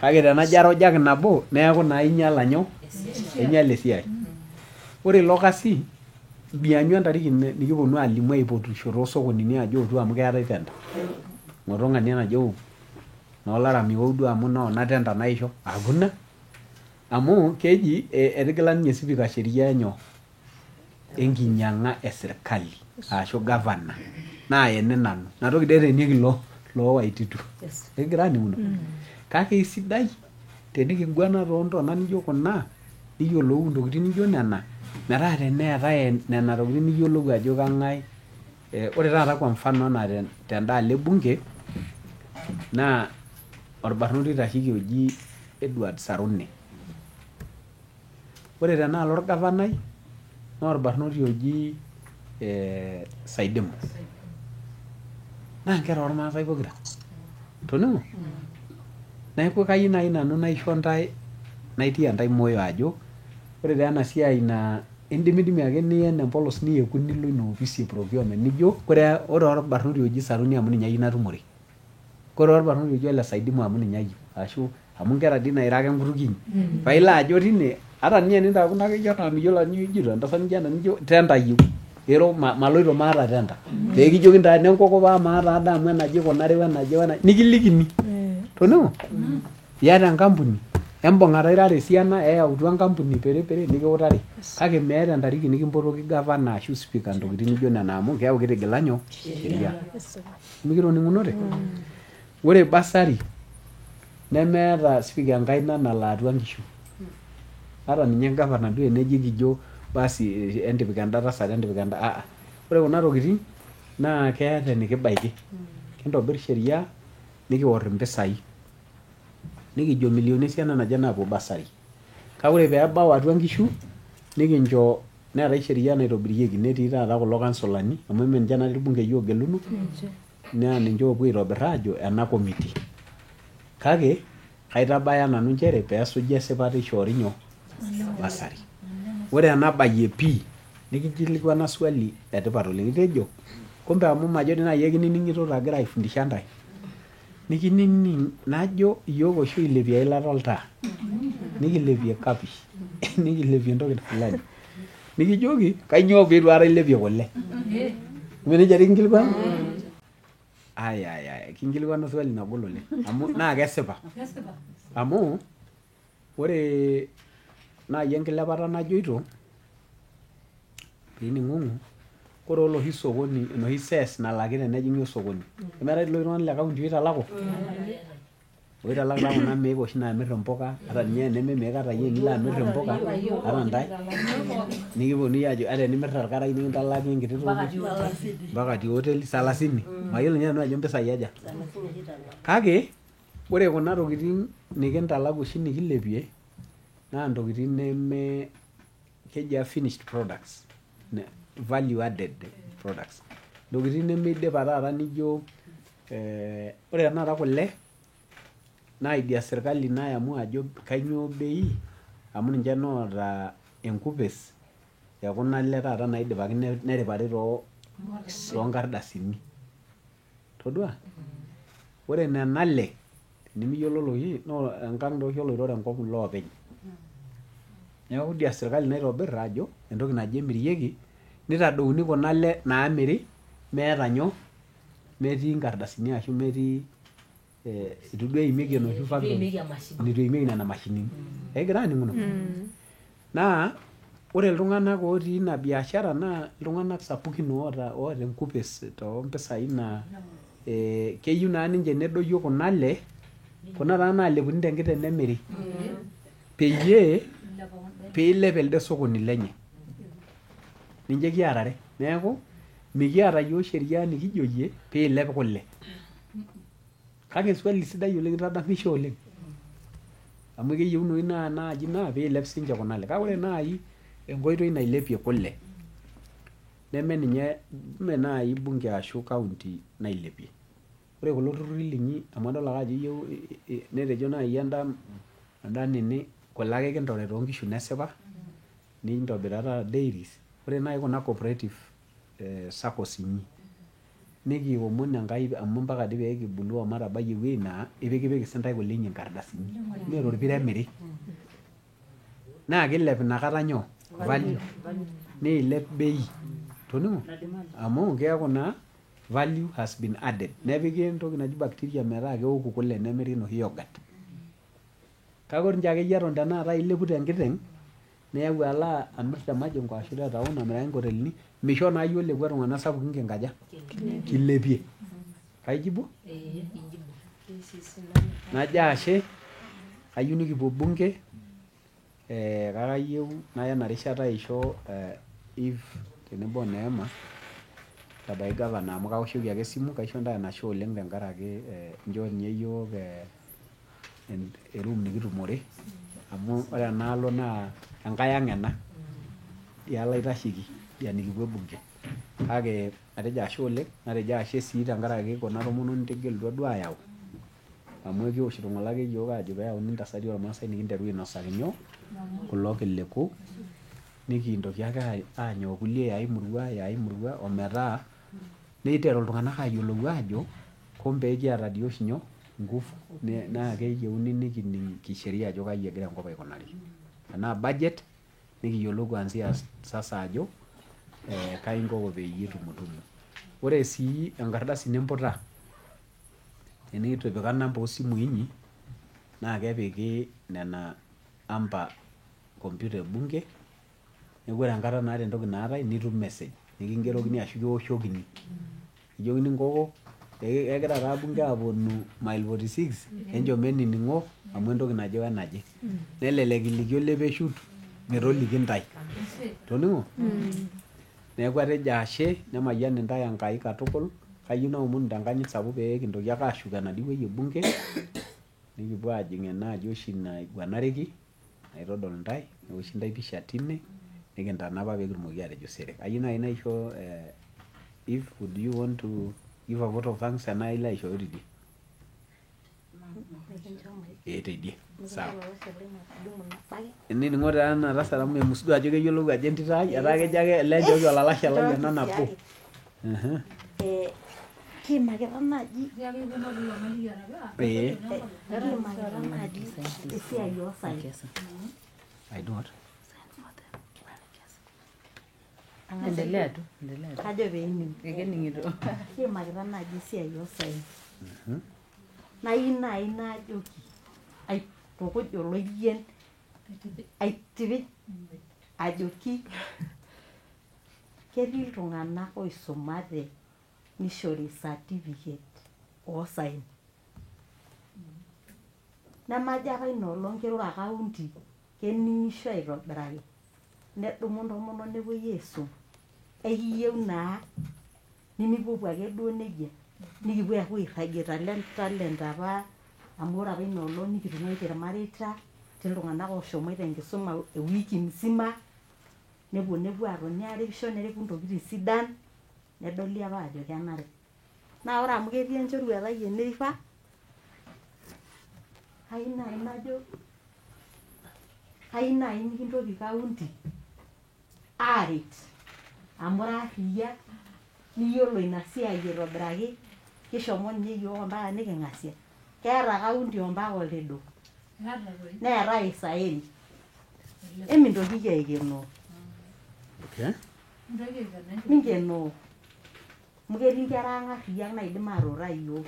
Kake tenajo arojaki nabo neeku naa inyala nyoo? Inyala esiai. Ore ilo kasi bianyu entariki nikiponu alimu aipotusho toosokonini ajo outu amu keetae tender. Ng'oto ng'ania najo noolaramie oudu amu noona tender naisho. Hakuna. Amu keji etigila ninye sipika sheria nyoo? Enkinyang'a e serkali ashu gavana naa ene nanu. Ina toki dii etenieki loo Waititu. Egira aaning'uno? Kake isidai tenikiguana toontona nijo kuna niyiolou intokitin nijo nena metaa teneetae nena tokitin niyiolou ajo kang'ae ore taata kwa mfano enaa tendaalo ebunge naa orbarnoti oitasheki oji Edward Sarune. Ore tenaalo orgavanai naa orbarnoti oji Saidemu. Naa nkera ormaasai pokira. Toning'o? Neeku kayieu naaji nanu naisho ntae naitia ntae moyo ajo ore taa ena siai naa indimidimi ake niyen empolos niyeku nilo ina ofisi e procurement nijo ore orbarnoti oji Saruni amu ninye ayieu natumore. Ore orbarnoti oji Ole Saidimu amu ninye ayieu ashu amu nkera dii nairo ake enkutuk inyi. Pailo ajo tine ata ninye nintaaku nakejo naa miyiolo ajo ijito entasat nijo ena nijo tender ayieu. Ero maloito maata tender. Pee kijoki ntae nenkoko paa maata ada amu enaje ikunari wenaje nikilikini. Toning'o? Iyata enkampuni embung'ata irara esiana eyautua enkampuni perepere nikiutari. Kake meeta entariki nikimpotoki gavana ashu speaker ntokitin nijo nena amu keeku kitigila nyoo? Sheria. Mikitoning'unote? Ore basari nemeeta speaker enkaina nalo atua nkishu. Ata ninye gavana duo eneji kijo basi entipika enda tasat entipika enda ore kuna tokitin naa keeta enikibaiki. Kintobirr sheria nikiworr impisai. Nikijo milioni esiana naje naapuo basari. Kake ore peebau atua nkishu nikincho neetai sheria naitobirieki netii taata kulo kansolani amu eme ninche natii irbungei oogeluno naa ninche oopuo aitobirr aajo ena committee. Kake kaitabaya nanu nchere peesuji esipata ishoori nyoo? Basari. Ore enabayie pii nikinkilikuana swali etipat oleng. Itejo kumbe amu majo dii naaji ekinining'ito agira aifundisha ntae. Nikinining' najo iyiok oshi oilepie eilata oltaa. Nikilepie kapish. Nikilepie entoki fulani. Nikijoki kainyoo piitu aikata ilepie kule. Nejia dii kinkilikuana? Kinkilikuana swali nagol oleng. Amu naa kesipa. Amu ore naaji enkilepata najoito piining'ong'u ore oloshi sokoni enoshi sees nalaki tenejing'i osokoni. Nemeetai ilo tung'ani le kaunti oitalaku? oitalak taa kuna meek oshi naamirr impuka ata ninye nememeek ata iyie nilo amirr impuka ata ntae nikiponunui aajo ata enimirr orkaraai nikintalaki enkiti toki mpaka tioteli 30 mayiolo ninye nanu ajo mpisai aja kake ore kuna tokiting nikintalaku oshi nikilepie naa ntokiting neme keji finished products value added products ntokiting nemeidipa taata nijo ore tenakata kule naidia sirkali nayamua ajo kainyoo bei amu ninche noota enkupes ekuna le taata naidipaki neripari toonkardasini todua ore nena le tenimiyiololoki naa enkang' doi oshi oloitore enkop iloopeny neeku idia sirkali naitobirr ajo entoki naji emirieki nitadouni kuna le naamiri meeta nyoo metii nkardasini ashu metii itu duo eimieki enoshi factory nitu eimieki nena mashinini egira aaning'uno naa ore iltung'anak otii ina biashara naa iltung'anak sapukin oota enkupes toompisai naa keyieu naa ninche nedoyio kuna le kuna taa naalepuni tenkiteng nemiri piilep elde sokoni lenye ninche kiarare neeku mikiata yiok sheria nikijoyie piilep kule kake swali sidai oleng kitadamisho oleng amu keyieunoyu naaji naa piilep sinche kuna le kake ore naaji enkoitoi nailepie kule neme naaji bunge ashu county nailepie ore kulo turruri linyi amu adol ake ajo iyieu netejo naaji enda nini kule ake kintore toonkishu nesipa nintobirata dairies ore naaji kuna cooperative saccos inyi nikiomon Enkai amu mpaka dii peekibulu omatabai ewueji naa ipikipiki sintae kule inyi nkardasini mee torpiro emiri naa kilep inakata nyoo value neilep bei toning'o amu keeku naa value has been added nepiki entoki naji bacteria metaa keoku kule nemiri enoshi yoghurt kake ore ninche akeyie eton tenakata ilepu tenkiteng niyau alo amirr te Majengo ashu te town amiraki nkotelini misho naa yiok lekua tung'anak sapukin kinkaja kilepie kaijibu najo ashe kayieu nikipuo bunge kakayieu naya ena rishata aisho Eve tenebo Neema tabai gavana amu kaoshoki ake esimu kaisho ntae enashe oleng tenkaraki inchoo ninye yiok erum nikitumore amu ore enaalo naa enkae ang' ena ialo aitasheki nikipuo bunge kake atejo ashe oleng natejo ashe sii tenkaraki kuna tomononi nitegelutua duo ayau amu ekioshito ng'ole ake yiok aajo peeyauni intasati ormaasai nikinteru ainosaki nyoo kulo kiliku nikintoki ake aanyok kulie yai murua ometaa neiteru iltung'anak ayiolou aajo kumbe kiata dii oshi nyoo nguvu naa keyieuni nikining kisheria ajo kai egira enkop aikunari enaa budget nikiyiolou kuanzia sasa ajo kai inkoko peyie itumutumu ore sii enkardasi nimputa tenitipika namba osimui inyi naa kepiki nena amba computer ebunge neeku ore enkata naata entoki naatae nitum message nikingerokini ashu kiwoshokini kijokini nkoko egira taa bunge aponu mile 46 enchom enining'o amu entoki naje wenaje nelelek iliki olepeshut metoliki ntae toning'o neeku atejo ashe nemayian intae Enkai katukul kayieu naomonu tenkanyit sapuk pee kintoki ake ashuko enaduo wueji ebunge nikipuo aajing enaaji oshi naiguanareki naitodol ntae newoshi ntae pisha tine nikintanapa peekitumoki atejo sere kayieu naaji naisho Eve would you want to give a vote of thanks enaa ilo aishooyo tidie teidie sawa enining'o taa ena tasat amu memus duo ajo keyiolou ajo entito ai etaa kejo ake ele nchooki olalashe lai ena nabo kiimakita naaji kiimakita naaji esiai oosaen Endelea tu. Kajo peening. Ekening'ito. Kiimakita naaji esiai oosaen nayieu naaji naajoki aitukuj oloyien aitipij ajoki ketii iltung'anak oisumate nishori certificate oosaen nemajo apa inoolong kirura kaunti kening'isho aitobiraki nedumu ntomonok nepuoi aisum ekiyieu naa nimipuopuo ake duo nejia nikipuo aaku airragie talent apa amu ore apa inoolong nikitung'uaitie irmareita tiltung'anak oshomoita enkisuma ewiki msima nepuo aatoni aaripisho neripu ntokitin sidan nedoli apa ajo kenare naa ore amu ketii enchoruetai eneifa kayieu naaji nikintoki kaunti aaret amu ira arriyia niyiolo ina siai aitobiraki kishomo ninye yiok ompaka niking'asia keeta kaunti ompaka oltedo neetai isaen emintoki aikenoo minkenoo amu ketii nkera ang' arriyiak naidim atuutai yiok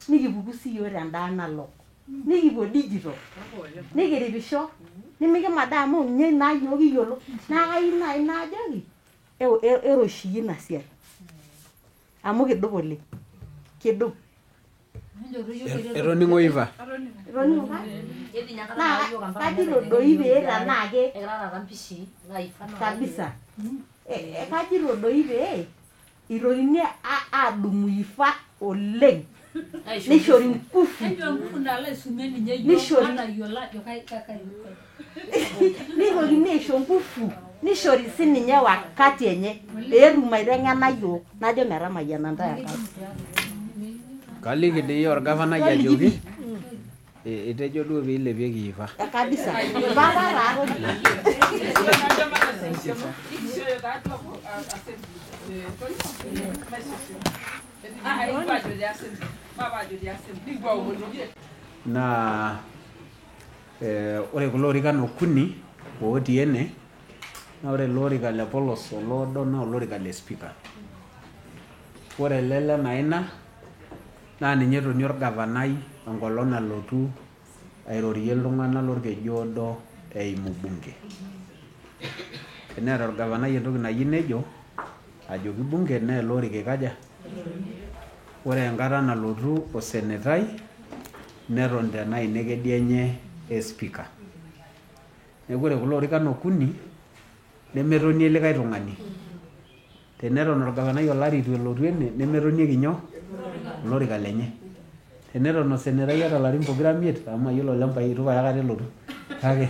nikipuku siyiok tendaa nalok nikipuo digital nikiripisho nimikimadaa amu ninye naa yiok kiyiolo naa kayieu naaji naajoki eroshiyi ina siai amu kidup oleng kidup etoning'o iva naa kajito doi pee tanaake kabisa kajito doi pee itokini adumu ifa oleng nishori nguvu nitokini aisho nguvu nishori sininye wakati enye peetum aiteng'ena yiok najo metamayiana ntae enkaji kaliki dii orgavanai ajoki itejo duo piilepieki iva kabisa ipapa taatoi naa ore kulo orikan okuni otii ene naa ore ele orika le polos oloodo naa olorika le speaker ore ele le naina naa ninye etonie orgavanai enkolong nalotu airorie iltung'anak lorkeju oodo eimu bunge teneeta orgavanai entoki nayieu nejo ajoki bunge naa ele orika aikaja ore enkata nalotu osenetai neton tenaina ekedi enye e speaker neeku ore kulo orikan okuni nemetonie likae tung'ani teneton orgavanai olari itu elotu ene nemetonieki nyoo olorika lenye teneton osenetai ata larin pokira miet amu mayiolo lempai itu pae akata elotu kake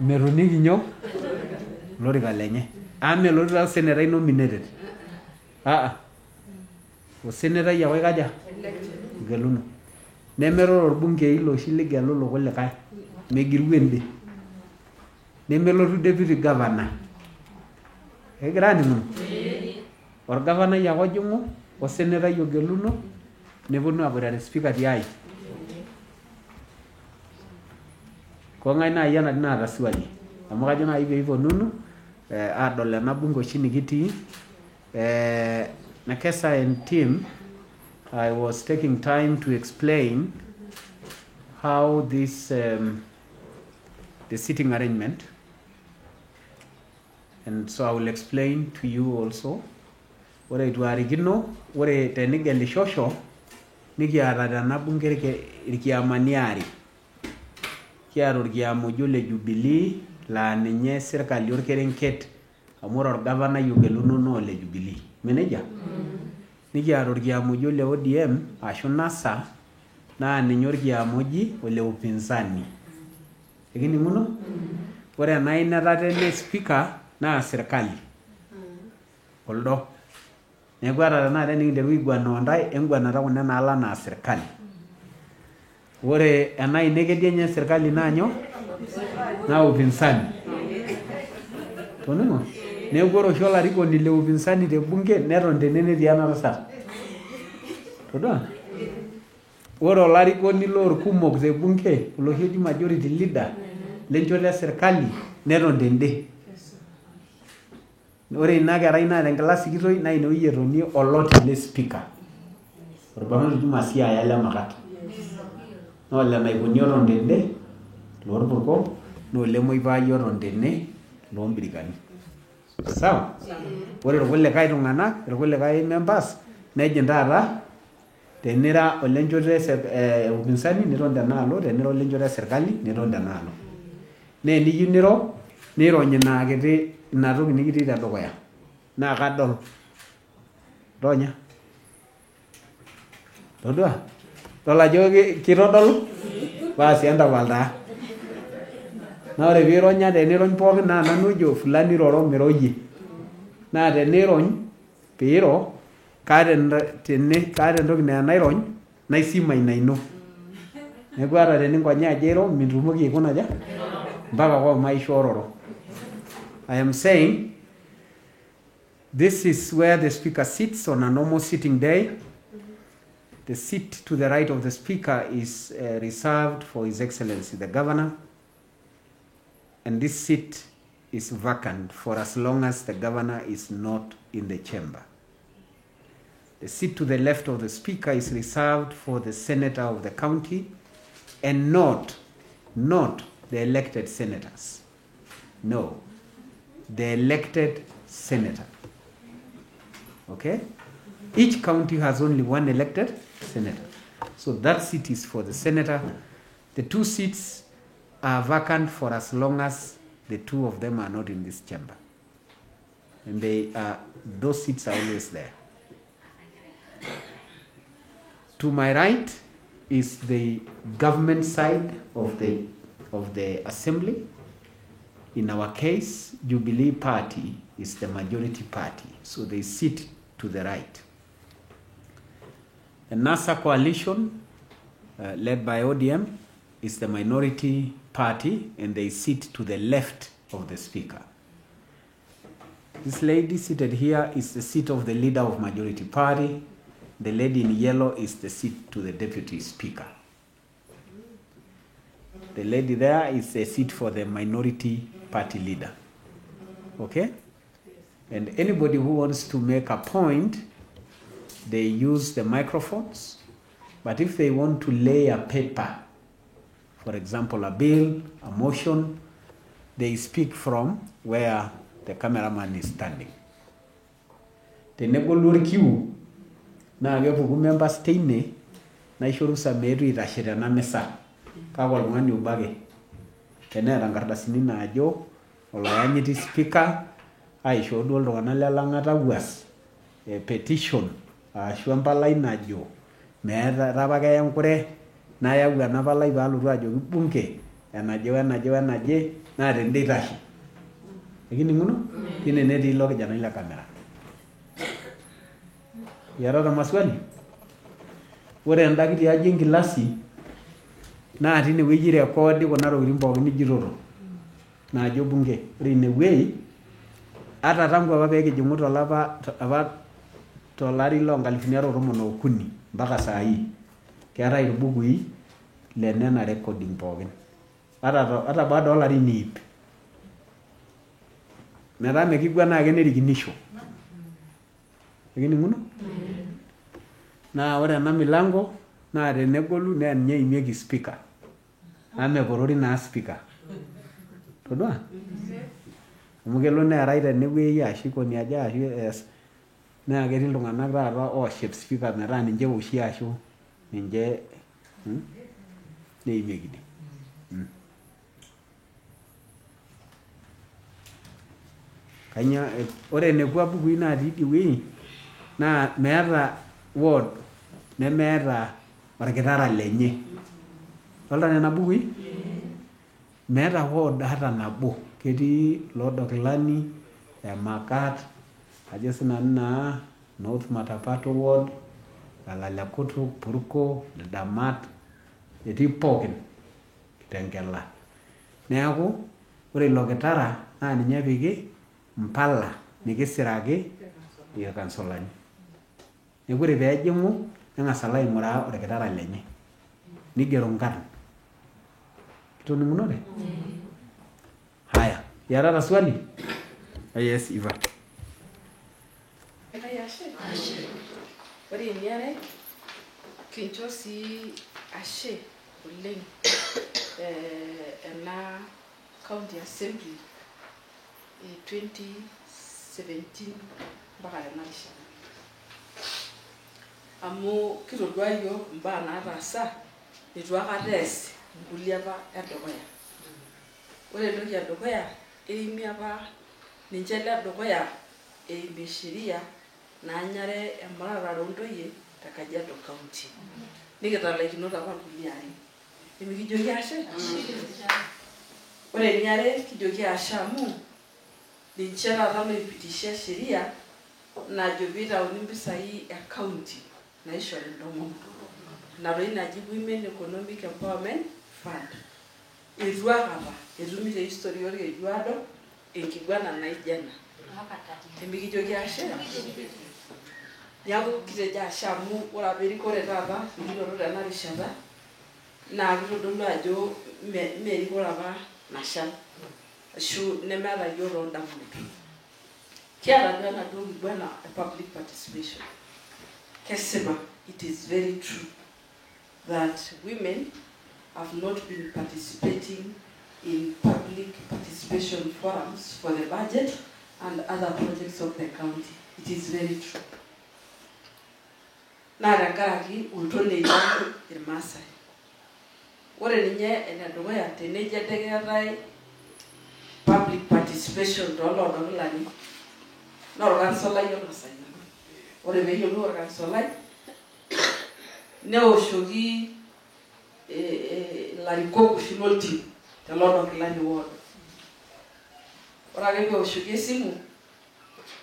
metonieki nyoo olorika lenye amu melotu taa osenetai nominated osenetai ake oikaja geluno nemelotu orbungei loshi ligelu kulikae megiru ende nemelotu deputy governor egira aaning'uno orgavanai ake ojing'u osenetai ogeluno neponu aboitare speaker tiai kong'ae naaji ena naata swali amu kajo naaji peiponunu adol ena bunge oshi nikitii Nekesa and team I was taking time to explain how this the sitting arrangement and so I will explain to you also ore itu arikino ore tenigelishosho nikiata tena bunge irkiamani are kiata orkiama ojo le Jubilee laa ninye sirkali orkerenket amu ore orgavanai ogeluno naa ole Jubilee meneja nikiata orkiama ojo le ODM ashu NASA naa ninye orkiama oji ole upinzani ekining'uno ore ena inata tene speaker naa sirkali kuldo neeku ata tenakata nikinteru aiguana ontae enguanata kuna naala naa sirkali ore ena inekedi enye sirkali naa nyoo naa upinzani toning'o neeku ore oshi olarikoni le upinzani te bunge neton tene netii ena tasat todua ore olarikoni loorkumok te bunge oloshi oji majority leader lenchoto e sirkali neton tende ore ina kerai naa tenkilasi kitoi naa inewueji etonie oloti le speaker orbarnoti oji Masiaya Lemakat naa ole Naikoni oton tende loorpurko naa ole Moipaai oton tene loombirikani sawa ore irkulikae tung'anak irkulikae members nejing taata tenira olenchoto upinzani niton tenaalo, tenira olenchoto serikali niton tenaalo. Na eniyieu nirony ina kiti ina toki nikitii tedukuya. Naa kadol. Ronya. Todua? Dol ajo kitodolu? Basi entapal taa. Na ore piironya tenirony pookin naa nanu ojo fulani roro miroyie. Naa tenirony piiro kaata entoki naa nairony naisima ina ino. Neeku ata teninkonyea ajo iro mitumoki aikuna aja mpaka maishoororo. I am saying this is where the speaker sits on a normal sitting day. The seat to the right of the speaker is reserved for His Excellency the Governor. And this seat is vacant for as long as the Governor is not in the chamber. The seat to the left of the speaker is reserved for the senator of the county and not the elected senators. No, the elected senator. Okay? Each county has only one elected senator. So that seat is for the senator. The two seats are vacant for as long as the two of them are not in this chamber. And those seats are always there. To my right is the government side of the assembly. In our case, Jubilee Party is the majority party, so they sit to the right. The NASA coalition, led by ODM, is the minority party, and they sit to the left of the speaker. This lady seated here is the seat of the leader of majority party. The lady in yellow is the seat to the deputy speaker. The lady there is a seat for the minority party leader. Okay? And anybody who wants to make a point, they use the microphones. But if they want to lay a paper, for example, a bill, a motion, they speak from where the cameraman is standing. Tenebolo kiu na kepuku members teine naisho ruhusa meetu itashe tena misa kake oltung'ani obo ake teneeta nkardasini naajo oloyanyiti speaker aisho duo iltung'anak lelang'ata wuas petition ashu empalai najo meeta apa ake enkure nayau ena palai paalotu ajoki bunge enaje naa tende itashe. Ekining'uno? Ine netii ilo kijanai le kamera. Iyatata maswali? Ore enda kiti aji enkilasi naa tinewueji rekodi kuna tokitin pookin nijitoto naajo bunge. Ore inewueji ata tangu apa peekijing'u tolari loo 2013 mpaka saa hii keetai irbukui le nena recording pookin. Ata baada olarin 100. Metaa mekiguana ake nerikinisho. Ekining'uno? Naa ore ena milango naa tenegolu naa ninye eimieki speaker. Ameporori naa speaker. Todua? Amu kelo neerai tenewueji ashu ikoni aja ashu naa ketii iltung'anak taata ooshep speaker metaa ninche ewoshie ashu ninche neimieki ine. Ore nekwa bukui natii idie wueji naa meeta word nemeeta orkitara lenye. Dolta nena bukui? Meeta word hata nabo. Ketii Lodokilani, Emakat, ajo sinanu naa North Matapato ward, Lalalakutuk, Purko, Damat, etii pookin Kitengela. Neeku ore ilo kitara naa ninye epiki mpala nikisiraki irkansolani. Neeku ore peejing'u neng'as alo aing'uraa orkitara lenye. Nigero nkarn. Kitoning'unote? Haya, iyatata swali? Yes, Iva. Ashe. Ore eniare kincho sii ashe oleng ena county assembly 2017 mpaka tena rishata. amu kitodua yiok mbaa naataasa nitu aikata ees nkulie apa edukuya. Ore entoki edukuya eimi apa ninche ledukuya eimie sheria naanyare emuratare ontoyie te Kajiado County. Nikitalaikinote apa nkulie are. Nemikijoki ashe? Ore eniare kijoki ashe amu ninche taata loipitisha sheria najo piitauni mpisai e county naishori ntomonok. Naroi naji Women Economic Empowerment Fund. Etua apa, etumi te history orkejuado enkiguana naijo ena. Nemikijoki ashe? Niaku kitejo ashe amu ore apa erikore taata nikinoto tena rishata naa kitodolu ajo merikore apa nashal ashu nemeeta yiok toondamunot. Kiata duo enaduo kiguana e public participation. Kesipa, it is very true that women have not been participating in public participation forums for the budget and other projects of the county. It is very true. Naa tenkaraki oltoniei irmaasai. Ore ninye enedukuya tenejo ade keetae public participation tooloodokilani naa orkansolai olasaina. Ore peeyiolou orkansolai neoshoki ilarikok oshi loltim teloodokilani ward. Ore ake peoshoki esimu,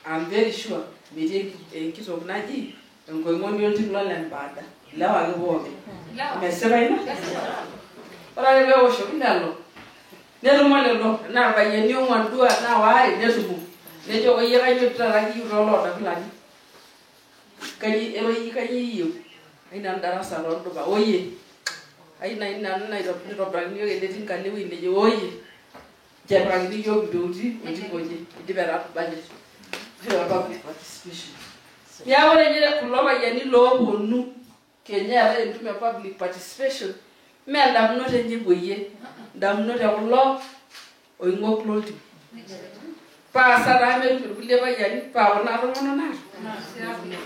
I'm very sure metii enkitok naji enkoing'oni oltim lolembaada. Ilewa ake pookin. Mesipa ina? Ore ake peoshoki lelo netumo lelo naa irpayiani ong'uan duo naa waare netumo. Nejo oyie kanyioo taata kiyieu tooloodokilani. Kanyioo iyieu? Aina darasa tooldupa. Oye. Aina naitobirakini yiok ele tinka lewueji nejo oye. Ncheturakini yiok mpeuti otikoje. Idipe taa budget. Ore public participation. Niaku ore ninye kulo payiani looponu Kenya eetae entumo e public participation mee ndamunot enye epuoyie. Ndamunot ekulo oing'ok loltim. Paasa taa metum irkulie payiani paa kuna tomonok naata.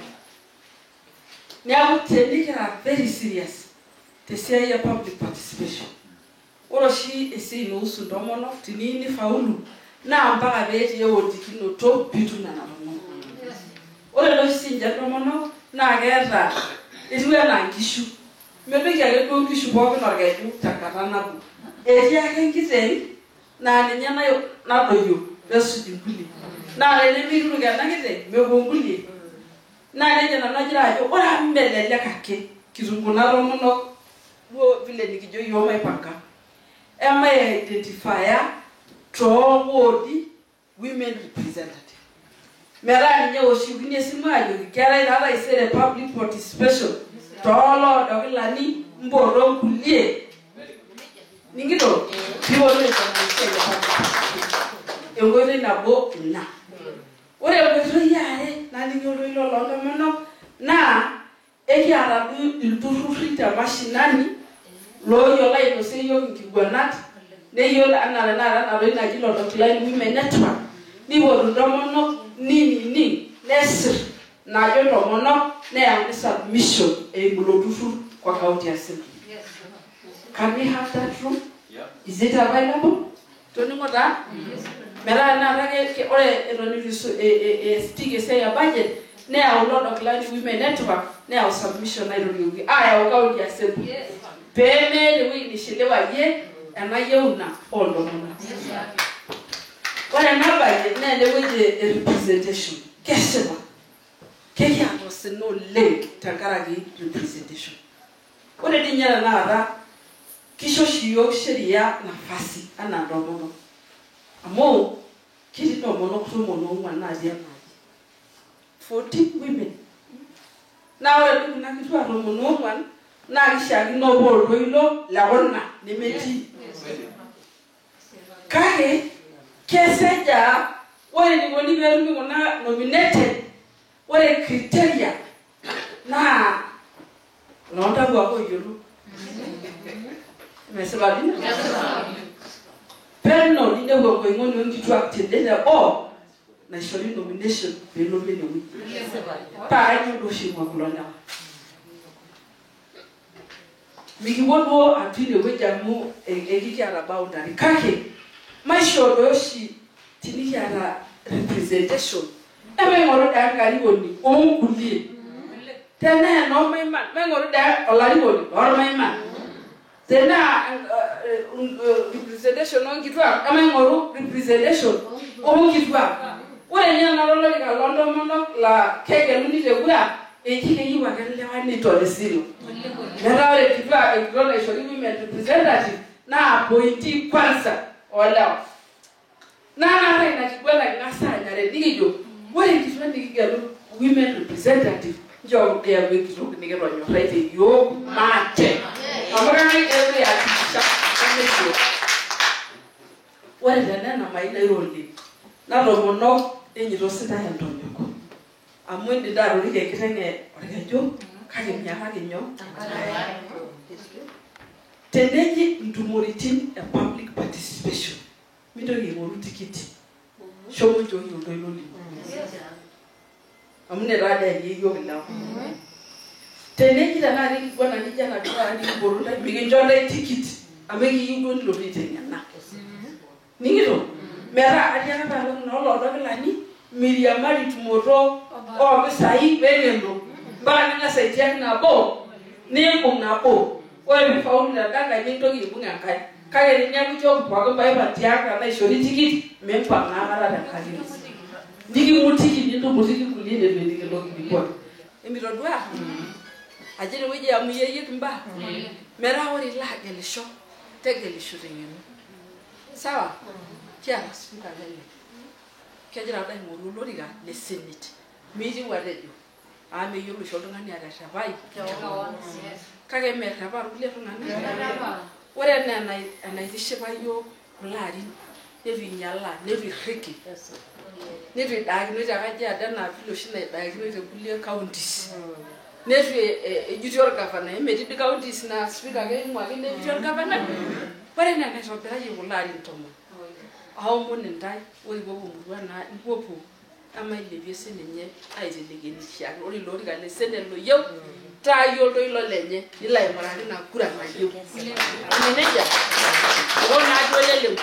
Niaku tenikira very serious tesiai e public participation. Ore oshi esiai nausu ntomonok teniyieu nifaulu naa mpaka peetii ewotikinoto piitum nena tomonok. Ore oshi siinche ntomonok naa keeta etiu enaa nkishu. Medoiki ake duo nkishu pookin orkeju tenkata nabo. Etii ake enkiteng naa ninye nadoyio peesuj inkulie. Naa tenemeiruk ena kiteng mepuo nkulie. Naa nejia nanu ajito ajo ore amu melelek ake kitum kuna tomonok duo vile nikijo yiok maipanga. Ema-identifya toowoodi women representative. Metaa ninye eoshokini esimu ajoki keetae taa taisere public participation tooloodokilani mpoto nkulie. Ningito piipotu aisomea enkoitoi nabo ina. Ore enkoitoi are naliki oltoilo loontomonok naa ekiata duo ilturrurri te mashinani looyiolo ainosie yiok nkiguanat neyiolo anaa tenakata enatoki naji Lodokilani Women Network. Nipotu ntomonok nining nesir najo ntomonok neyauni submission eimu ilo turrurr kwa county assembly. Can we have that room? Is it available? Toning'o taa? Metaa tenakata ore eton itu speak esiai e budget neyau Lodokilani Women Network neyau submission naitokioki ayau county assembly. Peemeeta ewueji nishiliwayie ena yieuna oontomonok. Ore ena baye naa enewueji e representation. Kesipa. Kekiata osina oleng tenkaraki representation. Ore dii ninye tenakata kisho oshi yiok sheria nafasi anaa ntomonok. Amu ketii ntomonok 14 natii enaaji. 14 women. Naa ore duo kuna kituak 14 naa kishiakino oltoilo lekuna nemetii. Kake keseja ore enikoni peetumi kuna nominated ore criteria naa noontabu ake oyiolo. Mesipa dii? Peno ninepu enkoing'oni onkituak tende nebo naishori nomination peelotu enewueji. Paa kainyoo duo oshi ing'ua kulo lewa. mikipuo duo atua inewueji amu ekikiata boundary kake maisho dooshi tinikiata representation emaing'oru daa enkarikoni oonkulie tenaa enomaiman maing'oru daa olarikoni loormaiman tenaa representation oonkituak emaing'oru representation oonkituak ore ninye nalo olorika loontomonok laa kegeluni te kura keyieu ake lewa nitorisilo metaa ore enkitok naishori women representative naa pointi kwanza olewa naa ina kiguana king'asa anyare nikijo ore enkitok nikigelu women representative njoo kiyau enkitok nikitonyorrai teyiok maate amu kakake akikisha ore tenena mainairo oleng natomonok enyito sintae entonyoko amu indim daa atoriko enkiteng' orkeju kake miakaki nyoo teneji intumoritin e public participation mintoki aing'oru tikiti shomo nchooki oltoilo lino amu netaa yiok ilewa teneji tenakata enkiguana nijo enaduo nikipotu ntae mikincho ntae tikiti amu ekiyieu duo nilotu aiteng'ena nikito metaa atiakata alo nooloodokilani miriamari tumoto oompisai peekendo mpaka ning'asa aitiaki nabo niimbung' nabo ore pifaulu tendankai nintoki aibung' enkae kake teniaku ichooki pookin paipa tiaka naishori tikiti mimpang' naakata tenkakino nikimutiki nintumutiki kulie netu enikintoki kikua emitodua ajo inewueji amu iyieyie kimbaa metaa ore ilo agelisho tegelisho teng'eno sawa kiata spika lele kegira ade aing'oru olorika le senate miitiu atejo meyiolo oshi oltung'ani aterrepai kake merrepa irkulie tung'anak ore enaa enaitishipa yiok kulo arin netu inyala netu irriki netu idaakino te Kajiado enaa vile oshi naidaakino tekulie counties netu ejuti orgavana emetii di counties naa spika ake ing'uaki nejuti orgavana ore enaa enaitobirayie kulo arin tomon aomon intae ore ipuopuo murua naa ipuopuo amailepie sininye aiteleki enishiakino ore ilo orika le senate loyieu taayie oltoilo lenye nilo aing'uraki ina kura nayieu nejia iko naaduo leleu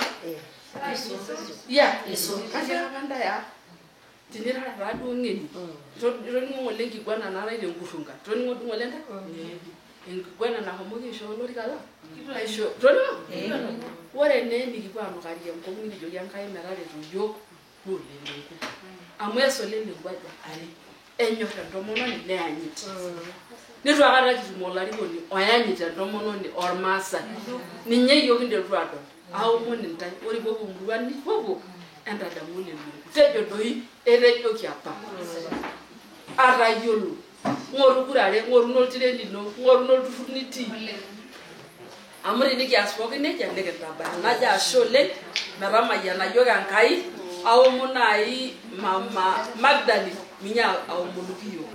kake apa ndaya tinirara taaduo ng'eni itoning'o ng'ole enkiguana naatai tenkurrunka itoning'o duo ng'ole ntae enkiguana nahomoki aisho olorika la aisho toning'o ore nee nikipuo anukarie enkop nikijoki Enkai metareto yiok duo lelenku amu esole lenkuaja are enyorr entomononi neyanyit nitu akata kitum olarikoni oyanyit entomononi ormaasai ninye yiok kinteru adol aomon intae ore ipuopuo murua nipuopuo entadamu lelenku tejo doi etejoki apa atayiolo ng'oru kurare ng'oruno oltire lino ng'oruno olturrur nitii amu tenikias pookin nejia nikintabaya najo ashe oleng metamayiana yiok Enkai aomon nai mama Magdalene minye aomonoki yiok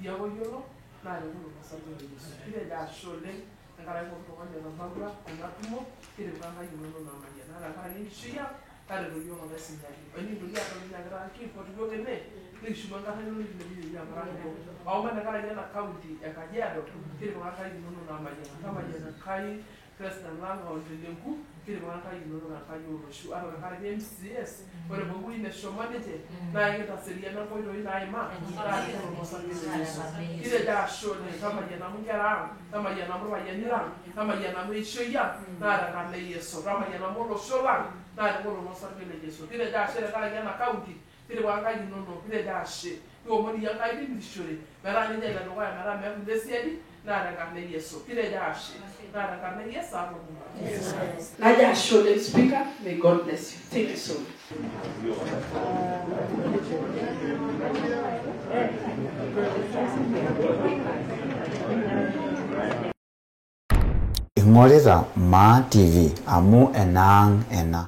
Yagoyolo na lekulo masalo yesu kile dasho le ngara ko ko ngene mabwa ngatumo kile banga yino na manya na ngara ni shia kale do yo ngala sinyali ani do ya ko ngara ki ko do ngene ni shuma ngara ni ni ya ngara ko au mana ngara na county ya Kajiado kile banga yino na manya kama yana kai president langa ondelenku kile banga yino na kayo shu ara ngara MCS ore bongu ine shomanete na ngeta seria na ko do ina ima ile dasho ne kama yana mungera kama yana mwa yanira kama yana mwishoya na kama yeso kama yana molo shola na ngoro mosargele yeso ile dasho kala yana county ile wanga yinono ile dasho yo moni yanga ile mishore mara ni ndela no ya mara me ndesiedi na kama yeso ile dasho na kama yeso hapo na dasho the speaker may God bless you thank you so much Ing'orita Maa TV amu enang ena